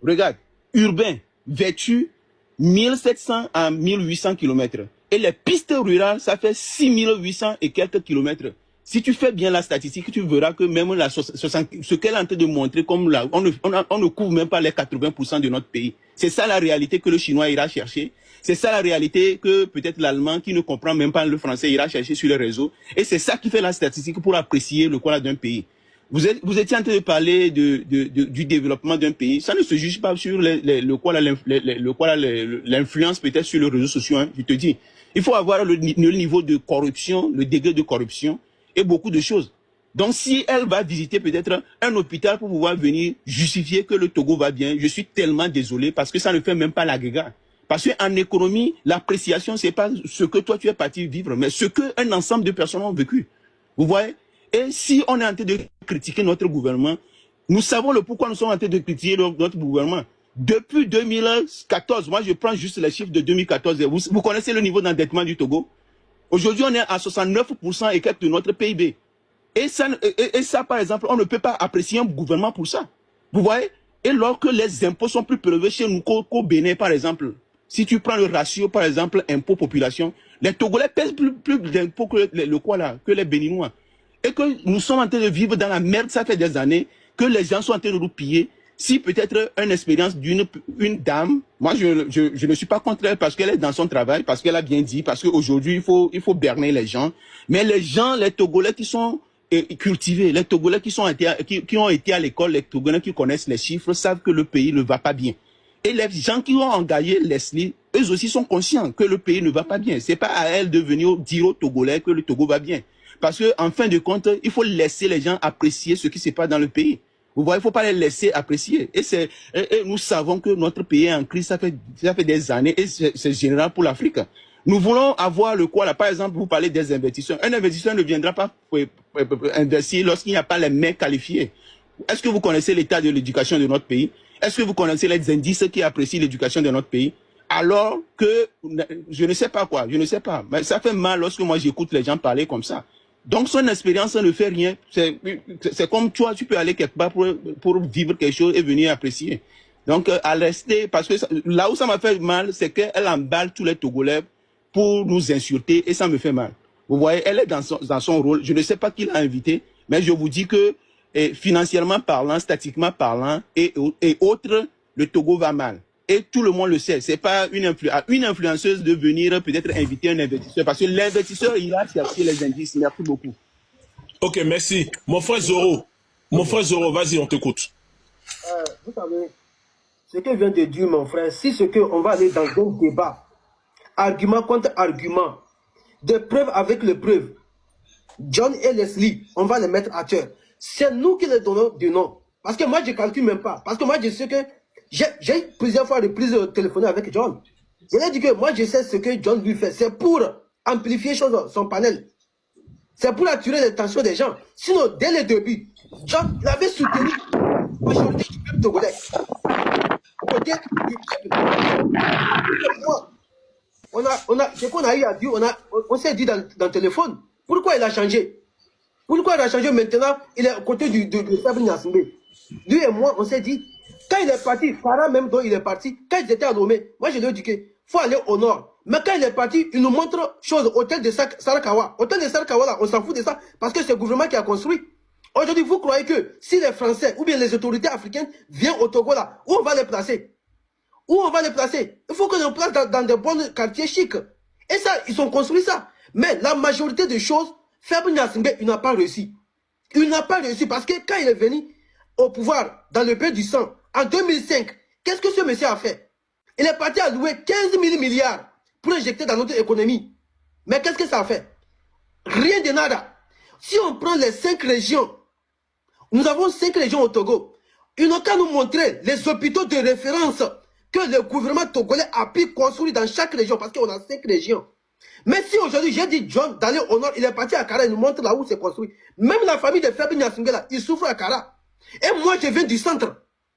regarde, urbain, vêtu, 1700 à 1800 km. Et les pistes rurales, ça fait 6800 et quelques kilomètres. Si tu fais bien la statistique, tu verras que même ce qu'elle est en train de montrer, comme on ne couvre même pas les 80% de notre pays. C'est ça la réalité que le Chinois ira chercher. C'est ça la réalité que peut-être l'Allemand qui ne comprend même pas le français ira chercher sur les réseaux. Et c'est ça qui fait la statistique pour apprécier le quoi d'un pays. Vous étiez en train de parler du développement d'un pays. Ça ne se juge pas sur l'influence peut-être sur les réseaux sociaux. Hein, je te dis, il faut avoir le niveau de corruption, le degré de corruption et beaucoup de choses. Donc, si elle va visiter peut-être un hôpital pour pouvoir venir justifier que le Togo va bien, je suis tellement désolé parce que ça ne fait même pas l'agrégat. Parce qu'en économie, l'appréciation, c'est pas ce que toi tu es parti vivre, mais ce qu'un ensemble de personnes ont vécu. Vous voyez? Et si on est en train de critiquer notre gouvernement, nous savons le pourquoi nous sommes en train de critiquer notre gouvernement. Depuis 2014, moi je prends juste les chiffres de 2014, vous connaissez le niveau d'endettement du Togo? Aujourd'hui, on est à 69% et quelques de notre PIB. Et ça, par exemple, on ne peut pas apprécier un gouvernement pour ça. Vous voyez? Et lorsque les impôts sont plus prélevés chez nous qu'au Bénin, par exemple, si tu prends le ratio, par exemple, impôt-population, les Togolais pèsent plus d'impôts que les Béninois. Et que nous sommes en train de vivre dans la merde, ça fait des années, que les gens sont en train de nous piller. Si peut-être une expérience d'une dame, moi je ne suis pas contre elle parce qu'elle est dans son travail, parce qu'elle a bien dit, parce qu'aujourd'hui il faut berner les gens. Mais les gens, les Togolais qui sont cultivés, les Togolais qui ont été à l'école, les Togolais qui connaissent les chiffres, savent que le pays ne va pas bien. Et les gens qui ont engagé Leslie, eux aussi sont conscients que le pays ne va pas bien. C'est pas à elle de venir dire aux Togolais que le Togo va bien. Parce qu'en fin de compte, il faut laisser les gens apprécier ce qui se passe dans le pays. Vous voyez, il ne faut pas les laisser apprécier. Et nous savons que notre pays est en crise, ça fait des années, et c'est général pour l'Afrique. Nous voulons avoir le quoi là. Par exemple, vous parlez des investisseurs. Un investisseur ne viendra pas investir lorsqu'il n'y a pas les mains qualifiées. Est-ce que vous connaissez l'état de l'éducation de notre pays? Est-ce que vous connaissez les indices qui apprécient l'éducation de notre pays? Alors que, je ne sais pas quoi, je ne sais pas. Mais ça fait mal lorsque moi j'écoute les gens parler comme ça. Donc son expérience ne fait rien. C'est comme toi, tu peux aller quelque part pour vivre quelque chose et venir apprécier. Donc à rester, parce que là où ça m'a fait mal, c'est qu'elle emballe tous les Togolais pour nous insulter et ça me fait mal. Vous voyez, elle est dans son rôle. Je ne sais pas qui l'a invité, mais je vous dis que financièrement parlant, statiquement parlant et autres, le Togo va mal. Et tout le monde le sait. C'est pas une influenceuse de venir peut-être inviter un investisseur, parce que l'investisseur, il a cherché les indices. Merci beaucoup. Ok, merci. Mon frère Zoro, vas-y, on t'écoute. Vous savez, ce que vient de dire mon frère, si ce qu'on va aller dans un débat, argument contre argument, des preuves avec les preuves, John et Leslie, on va les mettre à terre. C'est nous qui les donnons du nom. Parce que moi, je ne calcule même pas. Parce que moi, je sais que j'ai plusieurs fois téléphoné avec John. Je lui ai dit que moi, je sais ce que John lui fait. C'est pour amplifier son panel. C'est pour attirer l'attention des gens. Sinon, dès le début, John l'avait soutenu la majorité du peuple togolais. Ce qu'on a eu à dire, on s'est dit dans le téléphone. Pourquoi il a changé? Pourquoi il a changé maintenant? Il est à côté de Fabrice Gnassingbé. Lui et moi, on s'est dit, quand il est parti, Farah même dont il est parti, quand ils étaient à Lomé, moi je lui ai dit qu'il faut aller au nord. Mais quand il est parti, il nous montre chose, hôtel de Sarakawa. Hôtel de Sarakawa, là, on s'en fout de ça, parce que c'est le gouvernement qui a construit. Aujourd'hui, vous croyez que si les Français ou bien les autorités africaines viennent au Togo là, où on va les placer? Où on va les placer? Il faut qu'on les place dans des bons quartiers chics. Et ça, ils ont construit ça. Mais la majorité des choses, Fabrice Gnassingbé, il n'a pas réussi. Il n'a pas réussi parce que quand il est venu au pouvoir dans le pays du sang, en 2005, qu'est-ce que ce monsieur a fait? Il est parti à louer 15 000 milliards pour injecter dans notre économie. Mais qu'est-ce que ça a fait? Rien de nada. Si on prend les 5 régions, nous avons 5 régions au Togo. Ils n'ont qu'à nous montrer les hôpitaux de référence que le gouvernement togolais a pu construire dans chaque région, parce qu'on a 5 régions. Mais si aujourd'hui j'ai dit John d'aller au nord, il est parti à Kara, il nous montre là où c'est construit. Même la famille de Fabrice Gnassingbé là, il souffre à Kara. Et moi je viens du centre.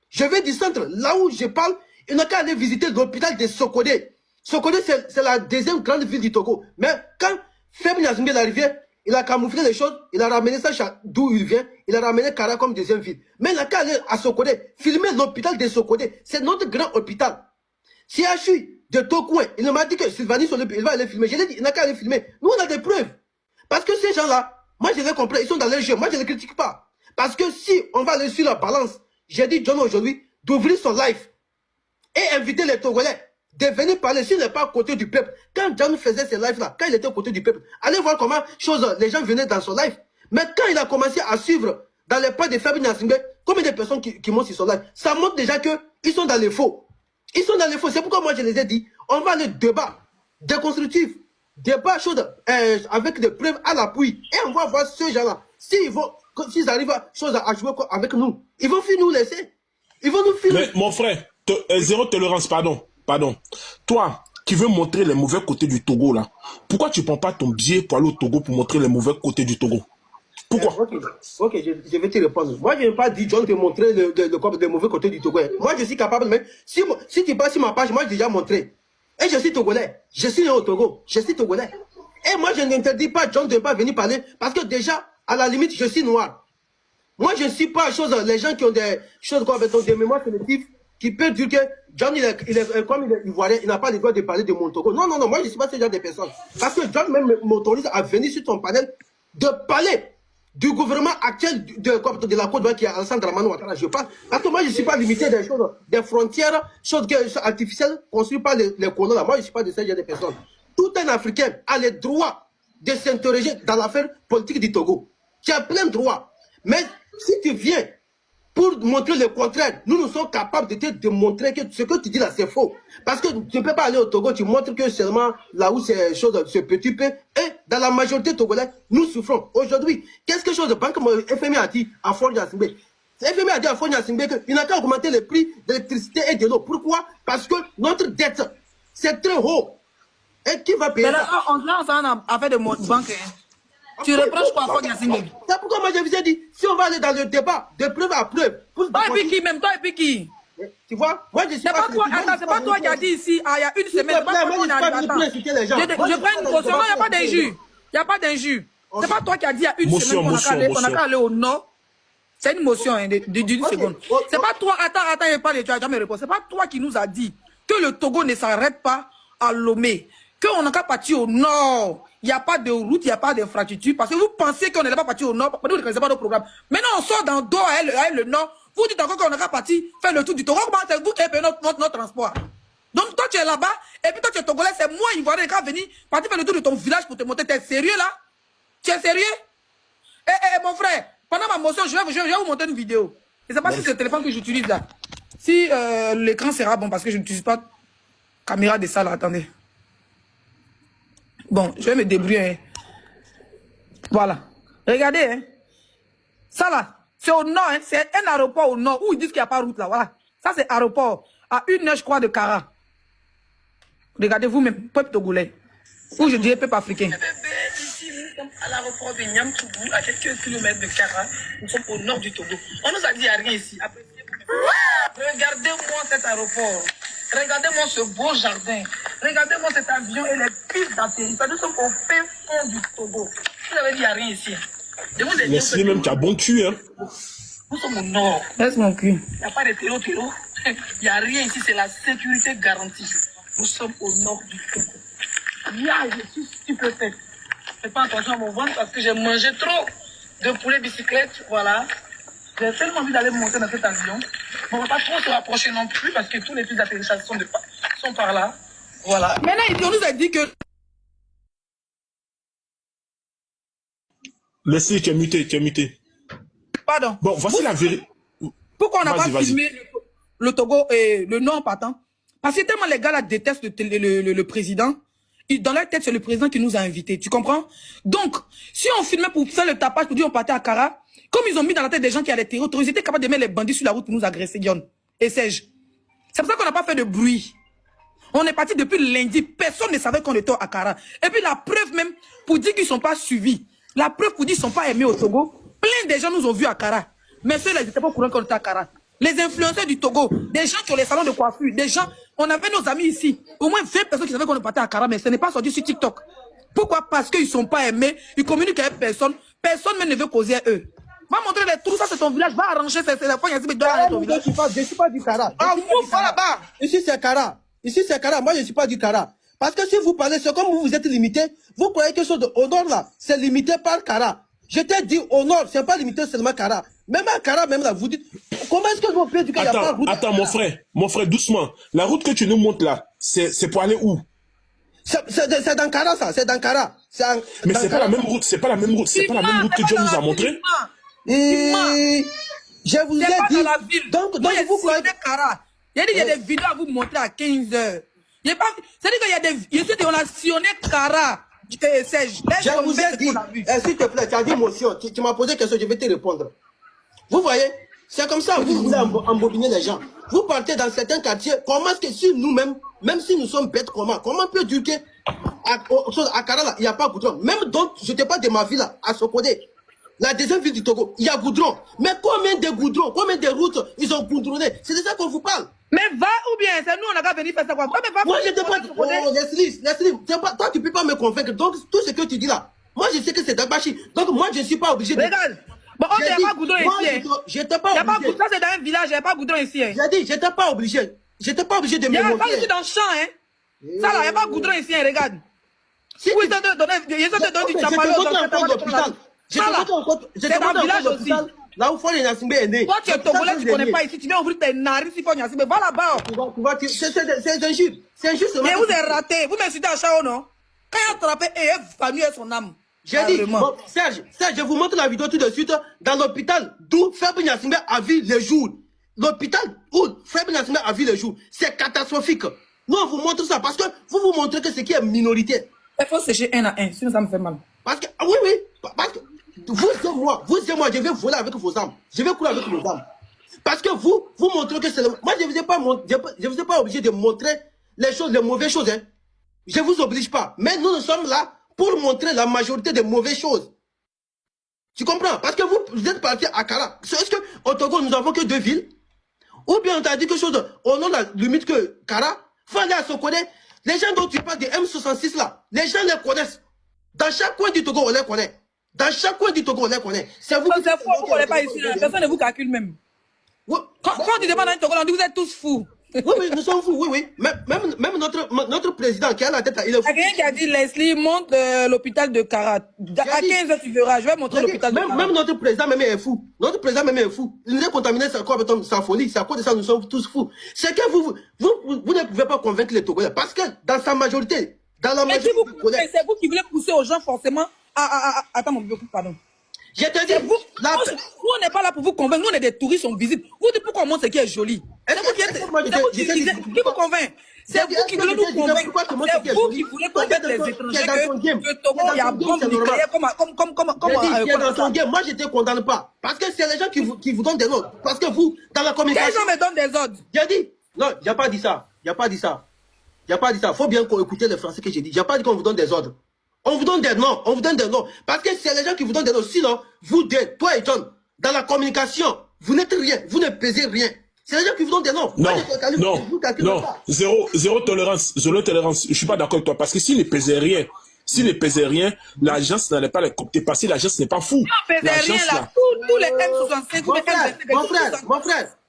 Je viens du centre, là où je parle, il n'a qu'à aller visiter l'hôpital de Sokodé. Sokodé, c'est la deuxième grande ville du Togo. Mais quand Fabrice Gnassingbé est arrivé, il a camouflé les choses, il a ramené ça d'où il vient, il a ramené Kara comme deuxième ville. Mais il n'a qu'à aller à Sokodé, filmer l'hôpital de Sokodé. C'est notre grand hôpital. CHU de Tokoué, il m'a dit que Sylvanie, il va aller filmer. Je lui ai dit, il n'a qu'à aller filmer. Nous, on a des preuves. Parce que ces gens-là, moi je les comprends, ils sont dans leur jeu. Moi je ne les critique pas. Parce que si on va aller sur la balance, j'ai dit John aujourd'hui d'ouvrir son live et inviter les Togolais de venir parler s'il n'est pas à côté du peuple. Quand John faisait ses lives là, quand il était à côté du peuple, allez voir comment les gens venaient dans son live. Mais quand il a commencé à suivre dans les pas de Fabrice Gnassingbé, combien de personnes qui montent sur son live, ça montre déjà qu'ils sont dans les faux. Ils sont dans les faux. C'est pourquoi moi je les ai dit, on va aller débat déconstructif, débat chaud avec des preuves à l'appui. Et on va voir ces gens-là. S'ils arrivent à jouer avec nous, ils vont finir nous laisser. Ils vont nous filmer. Mais mon frère, zéro tolérance, pardon. Toi, qui veux montrer les mauvais côtés du Togo, là, pourquoi tu ne prends pas ton billet pour aller au Togo pour montrer les mauvais côtés du Togo? Pourquoi? Ok, je vais te répondre. Moi, je n'ai pas dit, John, de montrer le mauvais côté du Togo. Moi, je suis capable, mais si tu passes sur ma page, moi, j'ai déjà montré. Et je suis Togolais. Je suis né au Togo. Je suis Togolais. Et moi, je n'interdis pas John de ne pas venir parler, parce que déjà, à la limite, je suis noir. Moi, je ne suis pas les gens qui ont des choses comme des mémoires sélectives, qui peuvent dire que John, comme il est ivoirien, il n'a pas le droit de parler de mon Togo. Non, moi, je ne suis pas ce genre de personne. Parce que John même m'autorise à venir sur ton panel de parler du gouvernement actuel de la Côte d'Ivoire qui est Alassane Dramane Ouattara. Je parle. Parce que moi, je ne suis pas limité des choses, des frontières, choses artificielles construites par les colons. Moi, je ne suis pas de ce genre de personnes. Tout un Africain a le droit de s'interroger dans l'affaire politique du Togo. Tu as plein de droits. Mais si tu viens pour montrer le contraire, nous sommes capables de te démontrer que ce que tu dis là, c'est faux. Parce que tu ne peux pas aller au Togo, tu montres que seulement là où c'est ce petit peu, et dans la majorité togolais, nous souffrons. Aujourd'hui, qu'est-ce que chose de banque FMI a dit à Fabrice Gnassingbé? FMI a dit à Fabrice Gnassingbé qu'il n'a qu'à augmenter le prix de l'électricité et de l'eau. Pourquoi? Parce que notre dette, c'est très haut. Et qui va payer ça? On a affaire de banque. Tu reproches quoi à Fabrice Gnassingbé? C'est pourquoi moi je vous ai dit, si on va aller dans le débat, de preuve à preuve. Toi et puis qui même? Toi et puis qui? Tu vois, moi je suis pas... C'est pas toi qui as dit ici, il y a une semaine. Je prends une caution. Non, il n'y a pas d'injure. Il n'y a pas d'injure. C'est pas toi qui as dit il y a une semaine qu'on a qu'à aller au nord. C'est une motion d'une seconde. C'est pas toi, attends, je parle, tu n'as jamais répondu. C'est pas toi qui nous a dit que le Togo ne s'arrête pas à Lomé, qu'on n'a qu'à partir au nord. il n'y a pas de route, il n'y a pas d'infrastructure, parce que vous pensez qu'on n'est pas parti au nord, parce que vous ne connaissez pas nos programmes. Maintenant, on sort dans dos à elle, le nord, vous dites encore qu'on n'est pas parti faire le tour du Togo. Comment c'est vous qui payez notre transport? Donc toi, tu es là-bas, et puis toi, tu es togolais, c'est moi, Ivoirien, qui va venir partir faire le tour de ton village pour te monter. Tu es sérieux là? Tu es sérieux? Mon frère, pendant ma motion, je vais vous montrer une vidéo. Je ne sais pas si c'est le téléphone que j'utilise là. Si l'écran sera bon, parce que je n'utilise pas caméra de ça là, attendez. Bon, je vais me débrouiller. Hein. Voilà. Regardez, hein. Ça là, c'est au nord, hein. C'est un aéroport au nord où ils disent qu'il n'y a pas de route là. Voilà. Ça, c'est aéroport à 1 heure, je crois, de Kara. Regardez vous-même, peuple togolais. Ou je dirais peuple africain. Ici, nous sommes à l'aéroport de Niamtougou, à quelques kilomètres de Kara. Nous sommes au nord du Togo. On nous a dit qu'il n'y a rien ici. Regardez-moi cet aéroport. Regardez-moi ce beau jardin. Regardez-moi cet avion et les pistes d'atterrissage. Nous sommes au fin fond du Togo. Vous avez dit qu'il n'y a rien ici. Laisse-les même, tu as bon cul, hein. Nous sommes au nord. Laisse mon cul. Il n'y a pas de terreau. Il n'y a rien ici, c'est la sécurité garantie. Nous sommes au nord du Togo. Là, je suis stupéfait. Je fais pas attention à mon ventre parce que j'ai mangé trop de poulet bicyclette. Voilà. J'ai tellement envie d'aller monter dans cet avion. On ne va pas trop se rapprocher non plus parce que tous les pistes d'atterrissage sont par là. Voilà. Maintenant, on nous a dit que... Laisse-les, tu es muté. Pardon. Bon, voici la vérité. Pourquoi on n'a pas filmé le Togo et le Nord partant? Parce que tellement les gars là détestent le président. Dans leur tête, c'est le président qui nous a invités. Tu comprends? Donc, si on filmait pour faire le tapage, pour dire on partait à Kara, comme ils ont mis dans la tête des gens qui allaient terroriser, ils étaient capables de mettre les bandits sur la route pour nous agresser, Dion. Et Serge. C'est pour ça qu'on n'a pas fait de bruit. On est parti depuis lundi. Personne ne savait qu'on était à Kara. Et puis la preuve même, pour dire qu'ils ne sont pas suivis. La preuve pour dire qu'ils ne sont pas aimés au Togo. Plein de gens nous ont vus à Kara. Mais ceux-là, ils n'étaient pas au courant qu'on était à Kara. Les influenceurs du Togo, des gens qui ont les salons de coiffure, des gens, on avait nos amis ici. Au moins 20 personnes qui savaient qu'on partait à Kara, mais ce n'est pas sorti sur TikTok. Pourquoi? Parce qu'ils ne sont pas aimés, ils communiquent avec personne, personne même ne veut causer à eux. Va montrer les trous, ça c'est ton village, va arranger ces fois, il y a ton village. Je ne suis pas du Kara. Ah, ouf, là-bas. Ici c'est Kara. Ici c'est Kara. Moi je ne suis pas du Kara. Parce que si vous parlez, c'est comme vous êtes limité, vous croyez que chose au nord là, c'est limité par Kara. Je t'ai dit au nord, c'est pas limité seulement Kara. Même à Kara, même là, vous dites, comment est-ce que vous pouvez dire qu'il n'y a pas de route? Attends, mon frère, doucement. La route que tu nous montres là, c'est pour aller où? C'est dans Kara, ça, c'est dans Kara. Mais c'est pas la même route, c'est pas la même route que Dieu nous a montré. Et je vous ai dit. Dans la ville. Donc vous croyez Kara. Il y a des vidéos à vous montrer à 15 heures. C'est-à-dire qu'il y a des vidéos, on a sillonné Kara. Je vous ai dit, s'il te plaît, tu as dit motion, tu m'as posé une question, je vais te répondre. Vous voyez, c'est comme ça, vous voulez embobiner les gens. Vous partez dans certains quartiers, comment est-ce que si nous-mêmes, même si nous sommes bêtes, comment on peut dire qu'à Kara, il n'y a pas de goudron. Même donc, je ne te parle de ma ville, à Sokodé, la deuxième ville du Togo, il y a goudron. Mais combien de goudrons, combien de routes ils ont goudronné? C'est de ça qu'on vous parle. Mais va ou bien, c'est nous, on a qu'à venir faire ça quoi. Moi, je ne te parle pas. Leslie, toi, tu ne peux pas me convaincre. Donc, tout ce que tu dis là, moi, je sais que c'est Dagbashi. Donc, moi, je ne suis pas obligé de... Regarde. Bon, il n'y a pas de goudron ici. Je n'étais pas obligé. Ça, c'est dans un village, il n'y a pas de goudron ici. J'ai dit, je n'étais pas obligé. Je n'étais pas obligé de me montrer. Il n'y a pas ici dans le champ, hein. Ça là, il n'y a pas de goudron ici, regarde. Oui, ils ont te donné du chapalot dans l'hôpital. Je te montre encore l'hôpital. Là où Fon Gnassingbé est né. Toi, tu es togolais, tu ne connais pas ici. Tu viens ouvrir tes narines si Fon Gnassingbé. Va là-bas. C'est injuste. C'est injuste. Mais vous êtes raté. Vous m'insultez à Chao, non? Quand il a attrapé, il est venu à son âme. J'ai dit, bon, Serge, je vous montre la vidéo tout de suite. Dans l'hôpital d'où Fabre Gnassingbé a vu le jour. L'hôpital où Fabre Gnassingbé a vu le jour. C'est catastrophique. Nous, on vous montre ça parce que vous vous montrez que ce qui est minorité. Il faut sécher un à un, sinon ça me fait mal. Parce que, oui, parce que vous et moi, je vais voler avec vos armes. Je vais courir avec vos armes. Parce que vous montrez que c'est le... Moi, je ne vous ai pas obligé de montrer les choses, les mauvaises choses. Hein. Je ne vous oblige pas. Mais nous sommes là pour montrer la majorité des mauvaises choses. Tu comprends? Parce que vous êtes parti à Kara. Est-ce qu'au Togo, nous n'avons que 2 villes? Ou bien on t'a dit quelque chose, au nom de la limite que Kara, faut aller à Sokodé. Les gens dont tu parles des M66 là, les gens les connaissent. Dans chaque coin du Togo, on les connaît. Dans chaque coin du Togo, on les connaît. C'est vous. C'est faux, vous ne connaissez pas ici. Personne ne vous calcule même. Quand tu demandes à un Togo, on dit vous êtes tous fous. Oui, nous sommes fous, oui. Même notre président qui a la tête, il est fou. Il y a quelqu'un qui a dit, Leslie, monte l'hôpital de Karat. À 15h, tu verras. Je vais montrer l'hôpital de Karat. Même notre président même est fou. Notre président même est fou. Il nous a contaminé sa folie. C'est à cause de ça nous sommes tous fous. C'est que vous ne pouvez pas convaincre les Togolais. Parce que dans sa majorité, c'est vous qui voulez pousser aux gens forcément. Attends, mon vieux, pardon. Je te dis, nous, on n'est pas là pour vous convaincre. Nous, on est des touristes, on visite. Vous dites pourquoi on montre ce qui est joli. C'est vous qui vous convainc. C'est vous qui voulez nous convaincre. C'est vous qui voulez convaincre les étrangers que le Togo, il y a bombe nucléaire dans ton game. Moi, je ne te condamne pas. Parce que c'est les gens qui vous donnent des ordres. Parce que vous, dans la communication... Les gens me donnent des ordres. J'ai dit, non, il n'y a pas dit ça. Il n'y a pas dit ça. Il n'y a pas dit ça. Il faut bien écouter les Français que j'ai dit. Il n'y a pas dit qu'on vous donne des ordres. On vous donne des noms, on vous donne des noms. Parce que c'est les gens qui vous donnent des noms. Sinon, vous deux, toi et John, dans la communication, vous n'êtes rien, vous ne pesez rien. C'est les gens qui vous donnent des noms. Non. Zéro tolérance. Zéro tolérance. Je ne suis pas d'accord avec toi. Parce que s'il ne pesait rien, l'agence n'allait pas les copter. Parce que l'agence n'est pas fou. Non, pesait rien là. Tous les M65,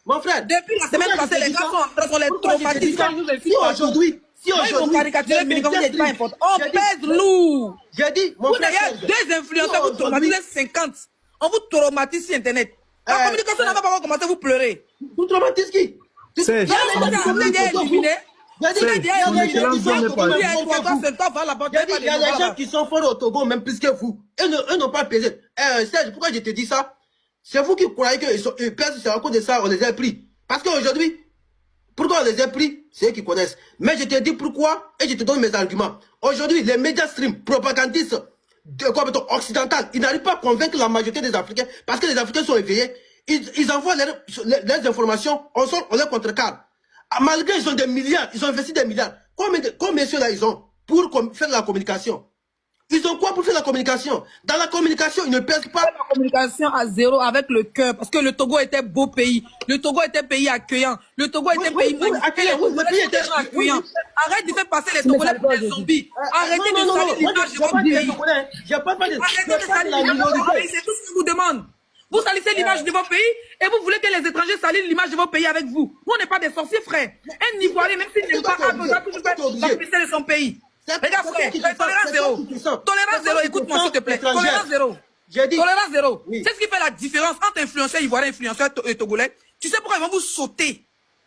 mon frère. Depuis la semaine passée, les gars sont en train de les traumatiser. Si aujourd'hui, on pèse lourd. J'ai dit, mon frère. Il y a deux influenceurs, vous traumatisez 50. On vous traumatise sur Internet. La communication n'a pas commencé à vous pleurer. Vous traumatisez qui? C'est il y a des gens qui sont forts au Togo, même plus que vous. Eux n'ont pas pesé. Serge, pourquoi je te dis ça? C'est vous qui croyez qu'ils pèsent, c'est à cause de ça, on les a pris. Parce qu'aujourd'hui, pourquoi on les a pris? C'est eux qui connaissent. Mais je te dis pourquoi et je te donne mes arguments. Aujourd'hui, les médias stream propagandistes occidentaux, ils n'arrivent pas à convaincre la majorité des Africains parce que les Africains sont éveillés. Ils envoient leurs informations, on les contrecarre. Malgré ils ont des milliards, ils ont investi des milliards. Combien ceux-là ils ont pour faire la communication? Ils ont quoi pour faire la communication? Dans la communication, ils ne pèsent pas. La communication à zéro avec le cœur, parce que le Togo était beau pays. Le Togo était pays accueillant. Le Togo était pays accueillant. Le pays était accueillant. Arrête de faire passer les Togolais pour des zombies. Arrêtez de salir l'image de votre pays. Arrêtez de salir l'image de votre pays. C'est tout ce que je vous demande. Vous salissez l'image de votre pays et vous voulez que les étrangers salissent l'image de votre pays avec vous. Nous, on n'est pas des sorciers, frère. Un Ivoirien, même s'il n'aime pas, a besoin toujours faire la publicité de son pays. Regarde, frère, tolérance zéro. Tolérance zéro, écoute-moi s'il te plaît. Tolérance zéro. Tolérance zéro. C'est ce qui fait la différence entre influenceurs ivoiriens et influenceurs togolais. Tu sais pourquoi ils vont vous sauter?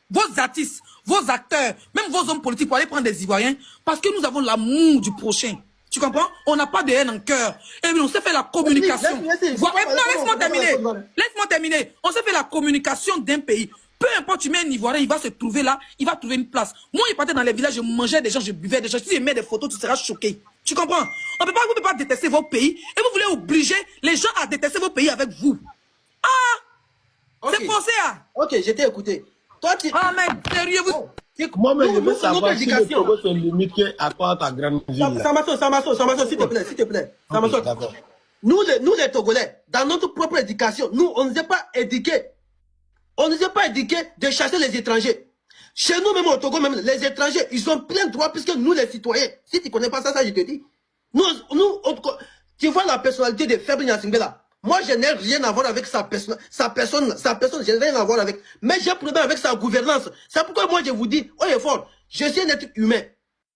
Vos artistes, vos acteurs, même vos hommes politiques pour aller prendre des Ivoiriens. Parce que nous avons l'amour du prochain. Tu comprends? On n'a pas de haine en cœur. Et on s'est fait la communication. Non, laisse-moi terminer. Laisse-moi terminer. On s'est fait la communication d'un pays. Peu importe, tu mets un Ivoirien, il va se trouver là, il va trouver une place. Moi, il partait dans les villages, je mangeais des gens, je buvais des gens. Si je mets des photos, tu seras choqué. Tu comprends? Vous ne pouvez pas détester vos pays et vous voulez obliger les gens à détester vos pays avec vous. Ah! C'est forcé, hein? Ok, je t'ai écouté. Toi, tu... Ah, mais sérieux, vous... Moi, je veux savoir si le Togo se limite à quoi ta grande ville. Samasso, s'il te plaît. Samasso. Nous, les Togolais, dans notre propre éducation, nous, on ne nous a pas éduqués. On ne nous a pas éduqués de chasser les étrangers. Chez nous, même au Togo, même les étrangers, ils ont plein de droits puisque nous, les citoyens, si tu ne connais pas ça, je te dis. Nous, tu vois la personnalité de Fabre Gnassingbé. Moi, je n'ai rien à voir avec sa personne, je n'ai rien à voir avec. Mais j'ai un problème avec sa gouvernance. C'est pourquoi moi, je vous dis, oh, il est fort, je suis un être humain.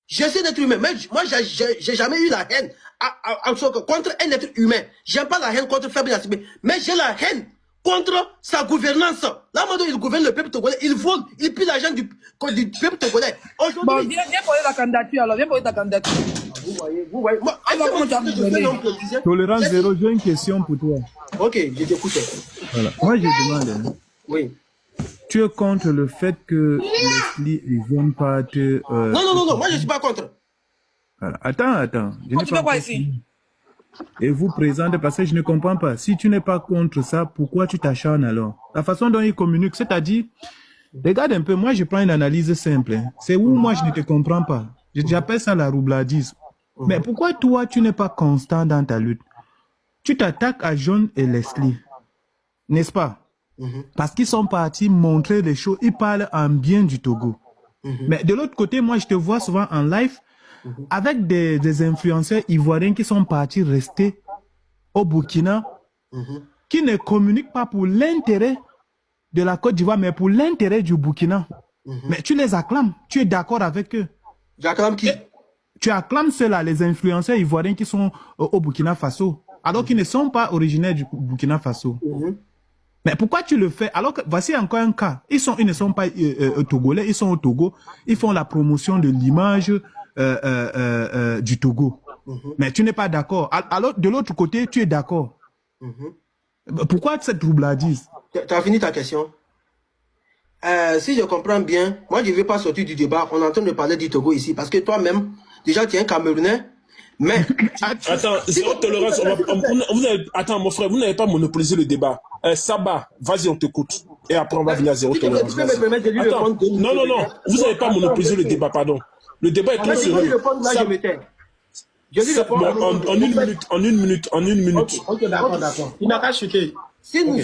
Je suis un être humain. Mais moi, j'ai jamais eu la haine contre un être humain. J'aime pas la haine contre Fabre Gnassingbé. Mais j'ai la haine contre sa gouvernance. Là, maintenant, il gouverne le peuple togolais. Il vole, il pille l'argent du peuple togolais. Bon, viens poser la candidature alors. Viens poser ta candidature. Vous voyez. Moi, Tolérance zéro, j'ai une question pour toi. Ok, je t'écoute. Voilà. Moi, je demande. Oui. Tu es contre le fait que Leslie ne vienne pas te... Non, moi je ne suis pas contre. Voilà. Attends. Tu fais quoi ici? Et vous présentez, parce que je ne comprends pas. Si tu n'es pas contre ça, pourquoi tu t'acharnes alors? La façon dont il communique, c'est-à-dire, regarde un peu, moi je prends une analyse simple. Hein. C'est où moi je ne te comprends pas. J'appelle ça la roubladisme. Mais pourquoi toi tu n'es pas constant dans ta lutte? Tu t'attaques à John et Leslie, n'est-ce pas? Parce qu'ils sont partis montrer les choses, ils parlent en bien du Togo. Mais de l'autre côté, moi je te vois souvent en live avec des influenceurs ivoiriens qui sont partis rester au Burkina, qui ne communiquent pas pour l'intérêt de la Côte d'Ivoire, mais pour l'intérêt du Burkina. Mais tu les acclames, tu es d'accord avec eux. J'acclame qui? Tu acclames ceux-là, les influenceurs ivoiriens qui sont au Burkina Faso, alors qu'ils ne sont pas originaires du Burkina Faso. Mais pourquoi tu le fais? Alors que voici encore un cas. Ils ne sont pas togolais, ils sont au Togo. Ils font la promotion de l'image du Togo. Mais tu n'es pas d'accord. Alors, de l'autre côté, tu es d'accord. Pourquoi cette troubladise? Tu as fini ta question? Si je comprends bien, moi je ne vais pas sortir du débat. On est en train de parler du Togo ici. Parce que toi-même, déjà tu es un Camerounais. Mais... Attends, zéro tolérance. Attends, mon frère, vous n'avez pas monopolisé le débat. Sabah, vas-y, on t'écoute. Et après, on va venir à zéro tolérance. Attends, non. Vous n'avez pas monopolisé le débat, pardon. Le débat est trop sérieux. En une minute. Ok, d'accord. Il n'a qu'à chuter. Si nous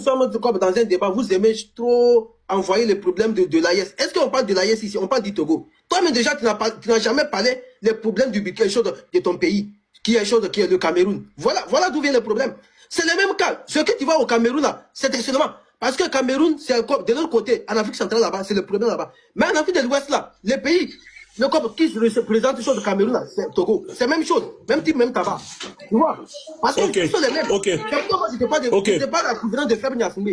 sommes dans un débat, vous aimez trop envoyer les problèmes de l'AES. Est-ce qu'on parle de l'AES ici? On parle du Togo. Toi-même déjà, tu n'as jamais parlé des problèmes de ton pays, qui est le Cameroun. Voilà d'où vient le problème. C'est le même cas. Ce que tu vois au Cameroun là, c'est seulement parce que le Cameroun, c'est de l'autre côté, en Afrique centrale là-bas, c'est le problème là-bas. Mais en Afrique de l'Ouest là, les pays, le COP qui se présente sur le Cameroun là, c'est Togo. C'est la même chose, même type, même tabac. Tu vois? Parce que ce sont les mêmes. Moi, je n'étais pas la gouvernance de Faible Niafoumé.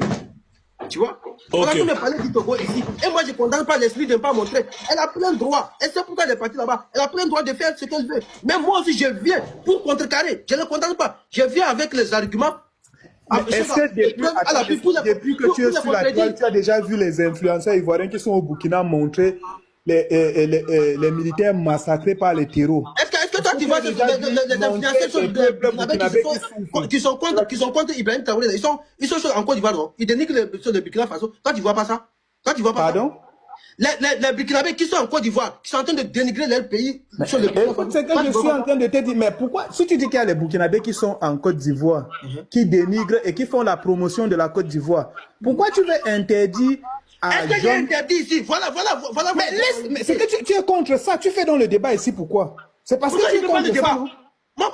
Tu vois? On a tout parlé du Togo ici. Et moi, je ne condamne pas l'esprit de ne pas montrer. Elle a plein de droits. Et c'est pourquoi elle est partie là-bas. Elle a plein de droits de faire ce qu'elle veut. Mais moi aussi, je viens pour contrecarrer. Je ne condamne pas. Je viens avec les arguments. Est-ce que depuis que tu es sur la toile, tu as déjà vu les influenceurs ivoiriens qui sont au Burkina montrer les militaires massacrés par les terreaux? Est-ce que toi, tu vois les influenceurs qui sont contre Ibrahim Traoré? Ils sont en Côte d'Ivoire, non? Ils dénigrent le Burkina Faso. Toi, tu vois pas ça? Pardon? Les Burkinabés qui sont en Côte d'Ivoire, qui sont en train de dénigrer leur pays. C'est que je suis en train de te dire, mais pourquoi, si tu dis qu'il y a les Burkinabés qui sont en Côte d'Ivoire, qui dénigrent et qui font la promotion de la Côte d'Ivoire, pourquoi tu veux interdire à Est-ce que j'ai interdit ici? Voilà. Mais c'est que tu es contre ça. Tu fais dans le débat ici, pourquoi? C'est parce que tu es contre ça, non?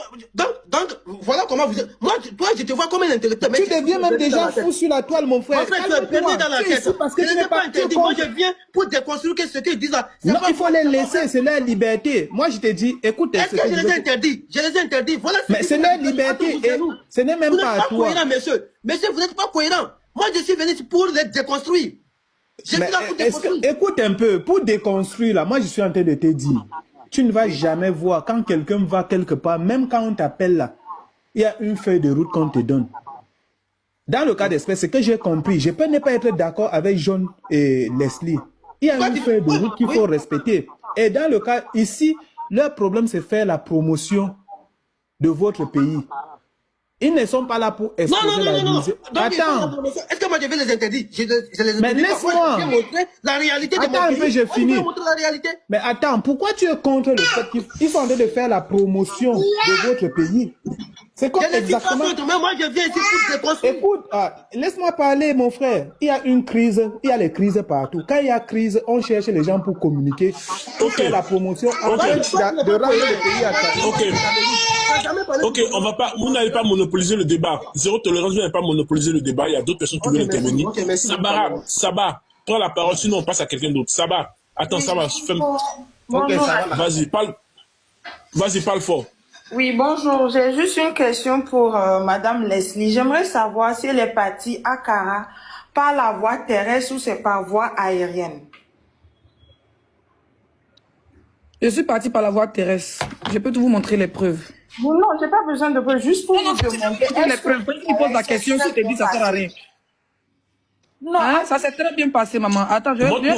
Donc, voilà comment vous êtes. Moi, toi, je te vois comme un intellectuel. Tu deviens même déjà fou sur la toile, mon frère. En fait, tu es perdu dans la tête. Parce que je n'ai pas interdit. Moi, je viens pour déconstruire ce qu'ils disent là. Non, il faut les laisser, c'est leur liberté. Moi, je te dis, écoute. Est-ce que je les ai interdits? Je les ai interdits. Voilà. Mais c'est leur liberté et ce n'est même pas à toi. Vous n'êtes pas cohérent, monsieur. Monsieur, vous n'êtes pas cohérent. Moi, je suis venu pour les déconstruire. Je suis là pour déconstruire. Écoute un peu, pour déconstruire, là, moi, je suis en train de te dire. Tu ne vas jamais voir quand quelqu'un va quelque part, même quand on t'appelle là, il y a une feuille de route qu'on te donne. Dans le cas d'espèce, ce que j'ai compris, je peux ne pas être d'accord avec John et Leslie. Il y a une feuille de route qu'il faut respecter. Et dans le cas ici, leur problème c'est faire la promotion de votre pays. Ils ne sont pas là pour exposer la musique. Attends. Est-ce que moi je vais les interdire? Mais laisse-moi. La réalité de attends un peu, j'ai fini. La réalité. Mais attends, pourquoi tu es contre le fait qu'ils sont en train de faire la promotion de votre pays? C'est quoi exactement? Mais moi je viens ici pour déconstruire. Écoute, laisse-moi parler, mon frère. Il y a une crise, il y a les crises partout. Quand il y a crise, on cherche les gens pour communiquer, pour faire la promotion, de ramener le pays à ta. Ok, on va pas, vous n'allez pas monopoliser le débat. Zéro tolérance, vous n'allez pas monopoliser le débat. Il y a d'autres personnes qui veulent intervenir. Sabah, prends la parole, sinon on passe à quelqu'un d'autre. Sabah, attends, Sabah, vas-y, parle. Vas-y, parle fort. Oui, bonjour. J'ai juste une question pour Madame Leslie. J'aimerais savoir si elle est partie à Kara par la voie terrestre ou c'est par voie aérienne. Je suis partie par la voie terrestre. Je peux vous montrer les preuves. Non, j'ai pas besoin de preuves. Juste pour vous demander. Les preuves. Quand tu poses la question, si tu te dis ça sert à rien. Non, hein? Ça s'est très bien passé, maman. Attends, je vais les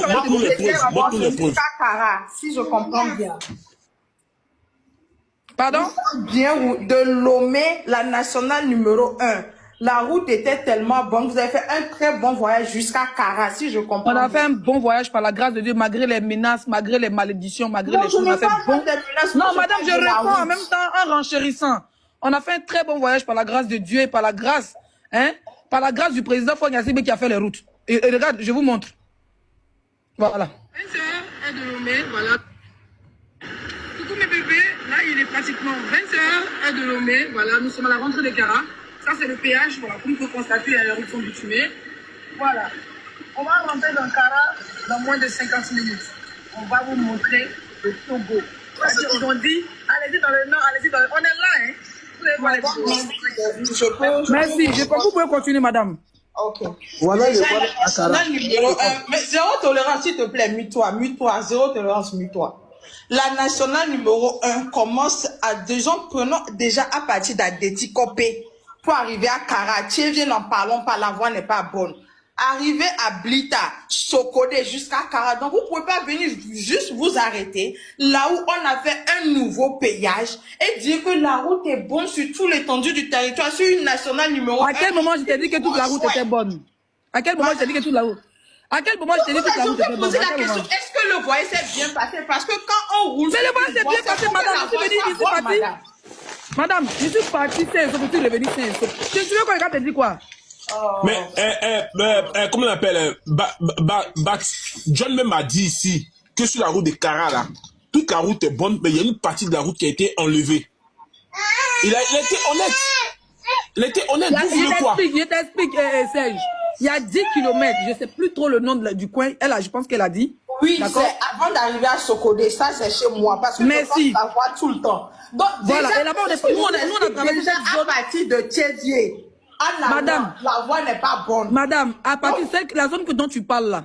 preuves. Kara, si je comprends bien. Pardon? Bien, de Lomé, la nationale numéro 1. La route était tellement bonne. Vous avez fait un très bon voyage jusqu'à Kara, si je comprends. On a fait un bon voyage par la grâce de Dieu, malgré les menaces, malgré les malédictions, malgré les choses. Non, madame, je réponds en même temps en renchérissant. On a fait un très bon voyage par la grâce de Dieu et par la grâce, par la grâce du président Faure Gnassingbé qui a fait les routes. Et regarde, je vous montre. Voilà. 20h de Lomé, voilà. Coucou mes bébés, là il est pratiquement 20h de Lomé, voilà, nous sommes à la rentrée de Kara. Ça c'est le péage, voilà, comme vous pouvez constater, il y a les routes sont bitumées. Voilà. On va rentrer dans Kara dans moins de 50 minutes. On va vous montrer le Togo. Ils ont dit, allez-y dans le nord, allez-y dans le... On est là, hein. Merci, vous pouvez continuer, madame. Ok. Voilà le Déjà, la nationale numéro 1. Mais zéro tolérance, s'il te plaît, mute-toi. Zéro tolérance, mute-toi. La nationale numéro 1 commence à prenons déjà à partir d'Adeti Kopé pour arriver à Karachi. N'en parlons pas, la voie n'est pas bonne. Arriver à Blita, Sokodé jusqu'à Kara. Donc, vous ne pouvez pas venir juste vous arrêter là où on a fait un nouveau péage et dire que la route est bonne sur tout l'étendue du territoire, sur une nationale numéro 1. À quel moment je t'ai dit que toute la route était bonne? À quel moment je t'ai dit que toute la route? À quel moment je t'ai dit que toute la route était bonne? Poser la question, est-ce que le voyage s'est bien passé? Parce que quand on roule... Mais le voyage s'est bien passé, madame. Je suis venue ici partie. Madame, je suis partie, je suis revenue sans. Tu veux qu'on regarde, te dit quoi? Mais, comment on appelle, John même a dit ici que sur la route de Kara, là, toute la route est bonne, mais il y a une partie de la route qui a été enlevée. Il était honnête. Il était honnête. Vous voulez quoi? Je t'explique, Serge. Il y a 10 km, je ne sais plus trop le nom du coin. Je pense qu'elle a dit. Oui, c'est avant d'arriver à Sokodé. Ça, c'est chez moi. Parce que je pense la voie tout le temps. Donc, voilà. déjà, Et là-bas, nous, on a traversé cette zone. À partir de Tchédier. Madame, la voie n'est pas bonne. Madame, à partir de la zone dont tu parles là,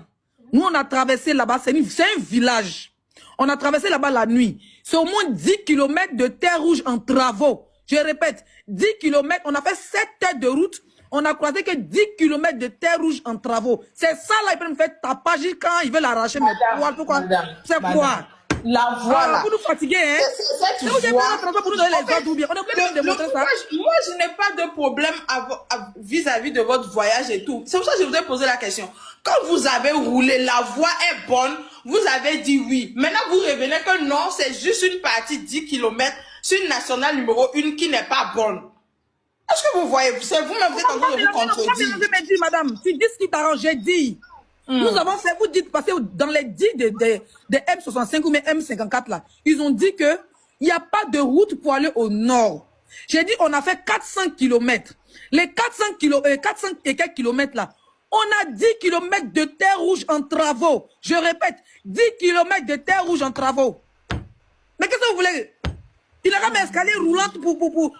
nous on a traversé là-bas, c'est un village. On a traversé là-bas la nuit. C'est au moins 10 km de terre rouge en travaux. Je répète, 10 km, on a fait 7 heures de route, on a croisé que 10 km de terre rouge en travaux. C'est ça là, ils peuvent me faire tapage quand ils veulent arracher mes poils. Pourquoi? C'est quoi? La voie là. Vous nous fatiguez, hein? C'est cette voie. Pour nous donner les ordres ou bien. On est obligé de démontrer ça. Moi, je n'ai pas de problème vis-à-vis de votre voyage et tout. C'est pour ça que je vous ai posé la question. Quand vous avez roulé, la voie est bonne, vous avez dit oui. Maintenant, vous revenez que non, c'est juste une partie 10 km sur une nationale numéro 1 qui n'est pas bonne. Est-ce que vous voyez? C'est vous-même qui êtes en train de vous contredire. Madame, tu dis ce qui t'arrange, j'ai dit. Nous avons fait, vous dites, passer dans les 10 des M65 ou M54 là, ils ont dit que il n'y a pas de route pour aller au nord. J'ai dit, on a fait 400 km. Les 400 et quelques kilomètres là, on a 10 km de terre rouge en travaux. Je répète, 10 km de terre rouge en travaux. Mais qu'est-ce que vous voulez? Il a même escalier roulante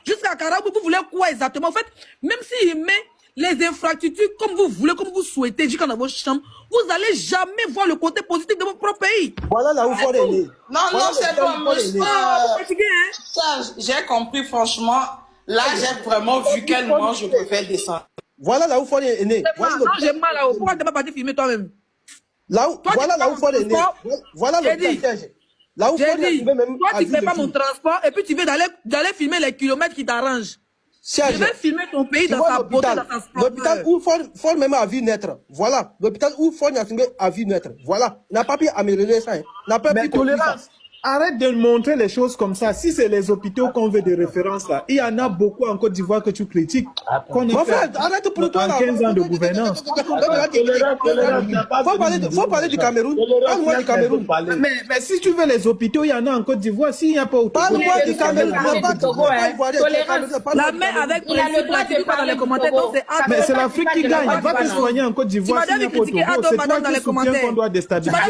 jusqu'à Carabou. Vous voulez quoi exactement? En fait, même s'il met les infrastructures comme vous voulez, comme vous souhaitez, jusqu'à dans vos chambres, vous n'allez jamais voir le côté positif de votre propre pays. Voilà là où il faut aller. Non, c'est pas j'ai compris, franchement. Là, j'ai vraiment vu quel moment je préfère descendre. Voilà là où il faut aller. Non, j'ai mal là-haut. Pourquoi tu n'es pas parti filmer toi-même? Voilà là où il faut aller. Voilà le message. Là où il faut aller. Toi, tu ne fais pas mon transport et puis tu veux d'aller filmer les kilomètres qui t'arrangent. Je vais filmer ton pays dans sa beauté, dans sa splendeur. L'hôpital où faut même à vie naître. Voilà. L'hôpital où faut filmer à vie naître. Voilà. N'a pas pu améliorer ça. N'a pas pu tolérance. Arrête de montrer les choses comme ça. Si c'est les hôpitaux qu'on veut de référence là, il y en a beaucoup en Côte d'Ivoire que tu critiques. Mon frère, arrête pour toi. En 15 ans de gouvernance. Faut parler du Cameroun. Parle-moi du Cameroun. Mais si tu veux les hôpitaux, il y en a en Côte d'Ivoire. S'il n'y a pas au Togo, parle-moi du Cameroun. La main avec principe, là, tu dis pas dans les commentaires. Mais c'est l'Afrique qui gagne. Va te soigner en Côte d'Ivoire s'il n'y a pas au Togo. C'est toi qui soutiens qu'on doit déstabiliser.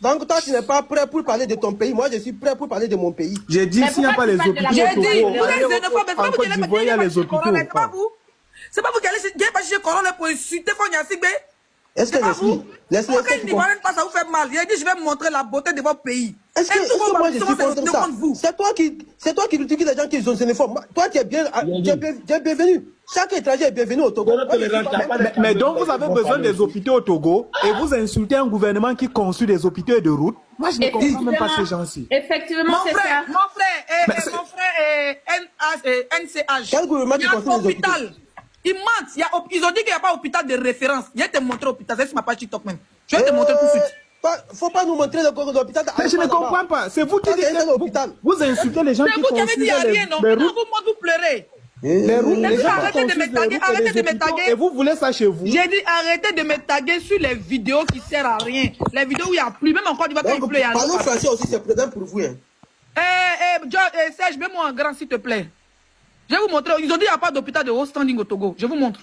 Donc toi, tu n'es pas prêt pour parler de ton pays. Moi, je suis prêt pour parler de mon pays. J'ai dit, s'il n'y a pas les hôpitaux au Togo, en Côte d'Ivoire, il y a les hôpitaux. C'est pas vous qui allez pas chercher Corona pour insulter Fognasigbe. Est-ce que laisse-le quand il ne pas, ça vous fait mal. J'ai dit, je vais montrer la beauté de votre pays. Est-ce que moi, je suis contre ça? C'est toi qui critiques les gens qui sont xénophobes. Toi, tu es bienvenu. Chaque étranger est bienvenu au Togo. Mais donc, vous avez besoin des hôpitaux au Togo et vous insultez un gouvernement qui construit des hôpitaux et de routes. Moi, je ne comprends même pas ces gens-ci. Effectivement, c'est ça. Mon frère, NCH. Quel gouvernement qui construit des hôpitaux? Ils mentent. Ils ont dit qu'il n'y a pas d'hôpital de référence. Je vais te montrer l'hôpital. C'est sur ma page TikTok même. Je vais te montrer tout de suite. Faut pas nous montrer l'hôpital. Mais je ne comprends pas. C'est vous qui dites l'hôpital. Vous insultez les gens qui construisent les routes. Vous pleurez. Les routes, les gens arrêtez de me taguer, arrêtez de me taguer. Et vous voulez ça chez vous? J'ai dit arrêtez de me taguer sur les vidéos qui servent à rien. Les vidéos où il n'y a plus, même encore, il va quand il pleut. Parlons français aussi, c'est présent pour vous. Serge, mets-moi en grand s'il te plaît. Je vais vous montrer. Ils ont dit qu'il n'y a pas d'hôpital de haut standing au Togo. Je vous montre.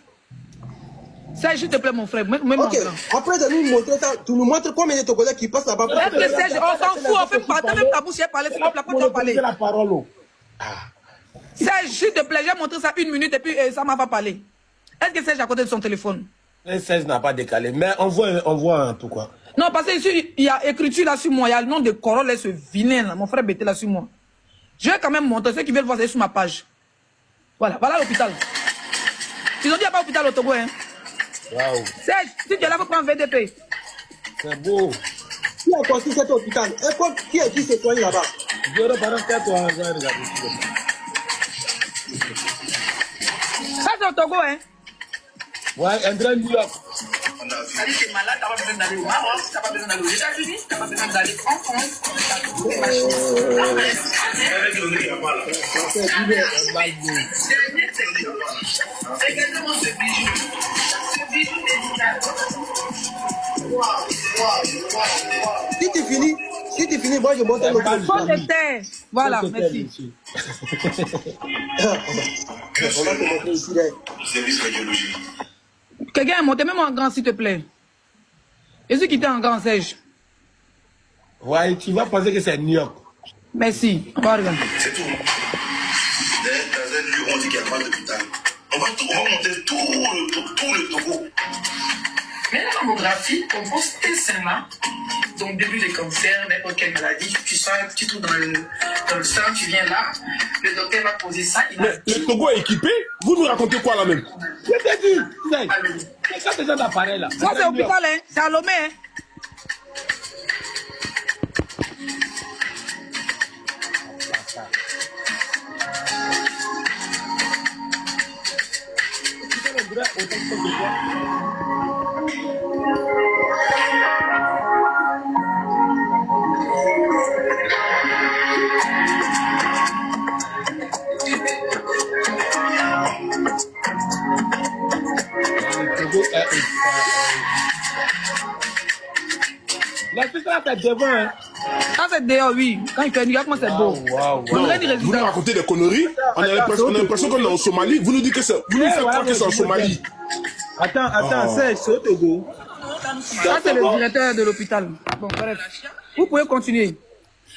Serge, s'il te plaît, mon frère. Même Ok, après de nous montrer ça, tu nous montres combien de Togolais qui passent là-bas. Est-ce que Serge, on s'en fout, on peut parler, même ta bouche est parlée, s'il te plaît, pas parler. la parole. Serge, s'il te plaît, j'ai montré ça 1 minute et puis ça m'a pas parlé. Est-ce que Serge est à côté de son téléphone? Le 16 n'a pas décalé, mais on voit un peu quoi. Non, parce que ici, il y a écriture là sur moi, il y a le nom de Corolle, ce vilain là, mon frère Bété là sur moi. Je vais quand même montrer, ceux qui veulent voir, c'est sur ma page. Voilà l'hôpital. Ils ont dit qu'il n'y a pas d'hôpital au Togo, hein. Waouh. Serge, si tu es là, il faut prendre VDP. C'est beau. Qui a construit cet hôpital? Qui est qui se soigne là-bas? Je reprends toi, regarde. Ça, c'est au Togo, hein. Ouais, André New York. Ça dit, t'es malade, t'as pas besoin d'aller au Maroc, t'as pas besoin d'aller aux États-Unis, t'as pas besoin d'aller en France. C'est exactement ce bijou. Ce bijou médical. Si tu finis, moi je monte un hôpital. Faut te taire. Voilà, merci. On va te montrer ici. Service radiologie. Quelqu'un, montez-moi en grand, s'il te plaît. Et ceux qui étaient en grand, Serge. Ouais, tu vas penser que c'est New York. Merci. On va regarder. C'est tout. Dans un lieu, on dit qu'il n'y a pas d'hôpital. On va monter tout le Togo. Mais la mammographie compose tes seins là. Donc, début de cancer, n'importe quelle maladie, tu sens un petit trou dans le sein, tu viens là, le docteur va poser ça. Mais le Togo est équipé? Vous nous racontez quoi là même? Je t'ai dit, c'est ça déjà d'appareil là. Ça, c'est hôpital, hein. C'est à Lomé, hein. La c'est ça, c'est devant, hein. Ça, c'est dehors, oui. Quand il fait New York, moi, c'est beau. Vous nous racontez des conneries. On a l'impression qu'on est en Somalie. Vous nous dites que c'est. Vous nous faites croire que c'est en Somalie. Attends, c'est au Togo. Ça, c'est le directeur de l'hôpital. Bon, bref. Vous pouvez continuer.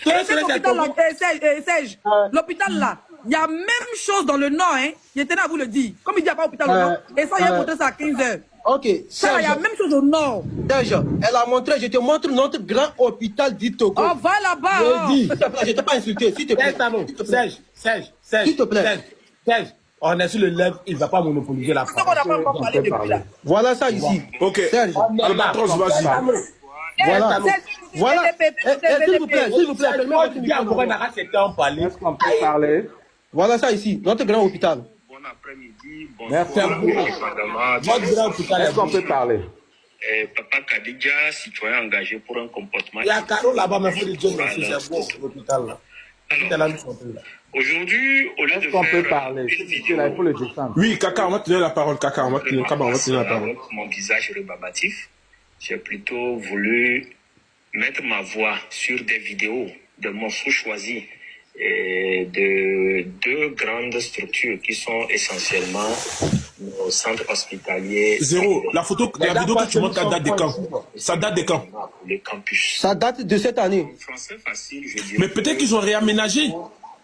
Serge, l'hôpital là, il y a même chose dans le nord, hein. Il tenait à vous le dire. Comme il dit, il n'y a pas d'hôpital au nord. Et ça, il a montré ça à 15h. Ok, ça, il y a même chose au nord. Serge, elle a montré, je te montre notre grand hôpital dit Togo. Oh, va là-bas. Je t'ai pas insulté, s'il te plaît. Serge, s'il te plaît. Serge, on est sur le lèvre, il ne va pas monopoliser la parole. On n'a pas encore parlé depuis là. Voilà ça ici. Ok. Serge. Albatros, vas-y. Voilà. Voilà. S'il vous plaît. Est-ce qu'on peut parler? Voilà ça ici, notre grand hôpital. Bon après-midi, merci à vous. Votre grand hôpital, est-ce qu'on peut parler? Papa Kadidja, citoyen engagé pour un comportement. Il y a Caro là-bas, mais il faut le dire aussi, c'est bon, l'hôpital là. Aujourd'hui, au lieu de faire peut parler. Une vidéo, il faut le descendre. Oui, Kaka, on va tenir la parole. Kaka, on va tenir la parole. Mon visage rebarbatif, j'ai plutôt voulu mettre ma voix sur des vidéos de morceaux choisis et de deux grandes structures qui sont essentiellement nos centres hospitaliers. Zéro, la vidéo que tu montres, ça date de quand? Ça date de quand? Les campus. Ça date de cette année. En français facile, je dirais. Mais peut-être qu'ils ont réaménagé.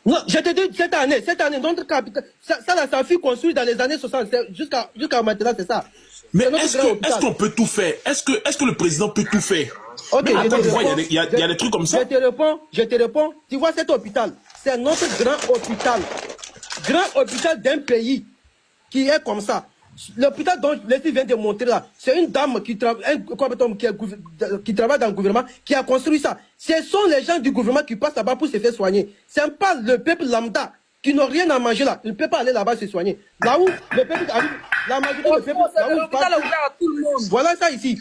Non, je te dis cette année, notre capitale, ça fut construit dans les années 60, jusqu'à maintenant, c'est ça. Mais est-ce qu'on peut tout faire? Est-ce que le président peut tout faire? Ok, il y a des trucs comme ça. Je te réponds. Tu vois cet hôpital, c'est notre grand hôpital d'un pays qui est comme ça. L'hôpital dont Leslie vient de montrer là, c'est une dame qui travaille dans le gouvernement qui a construit ça. Ce sont les gens du gouvernement qui passent là-bas pour se faire soigner. Ce n'est pas le peuple lambda qui n'ont rien à manger là. Il ne peut pas aller là-bas se soigner. Là où le peuple arrive, la majorité du peuple, là où l'hôpital est ouvert à tout le monde. Voilà ça ici.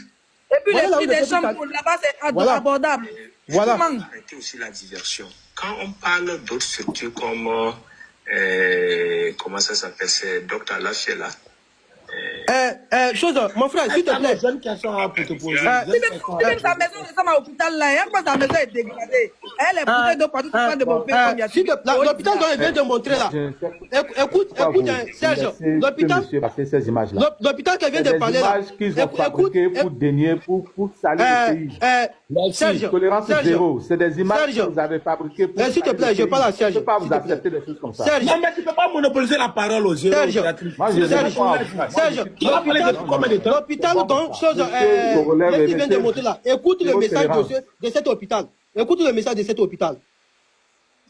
Et puis les prix des chambres là-bas, c'est abordable. Voilà. Arrêtez aussi la diversion. Quand on parle d'autres structures comme, comment ça s'appelle, c'est Dr. Lafiela, Chose, mon frère, s'il te plaît. J'ai une question pour te poser. Sa maison ressemble à l'hôpital là. Hein, quand sa maison est dégradée. Elle est bouteille d'eau partout, tu parles de mon père. L'hôpital dont il vient de montrer là. Écoute, Serge, l'hôpital qu'elle vient de parler là. Écoute, pour dénier, pour salir le pays. Serge, tolérance zéro. C'est des images que vous avez fabriquées pour. S'il te plaît, je parle à Serge. Je ne peux pas vous accepter des choses comme ça. Serge, Non, mais tu ne peux pas monopoliser la parole aux yeux. Serge, Serge, l'hôpital dont chose qui vient de montrer là. Écoute le message de cet hôpital. Écoute le message de cet hôpital.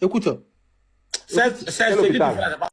Écoute. Quel hôpital?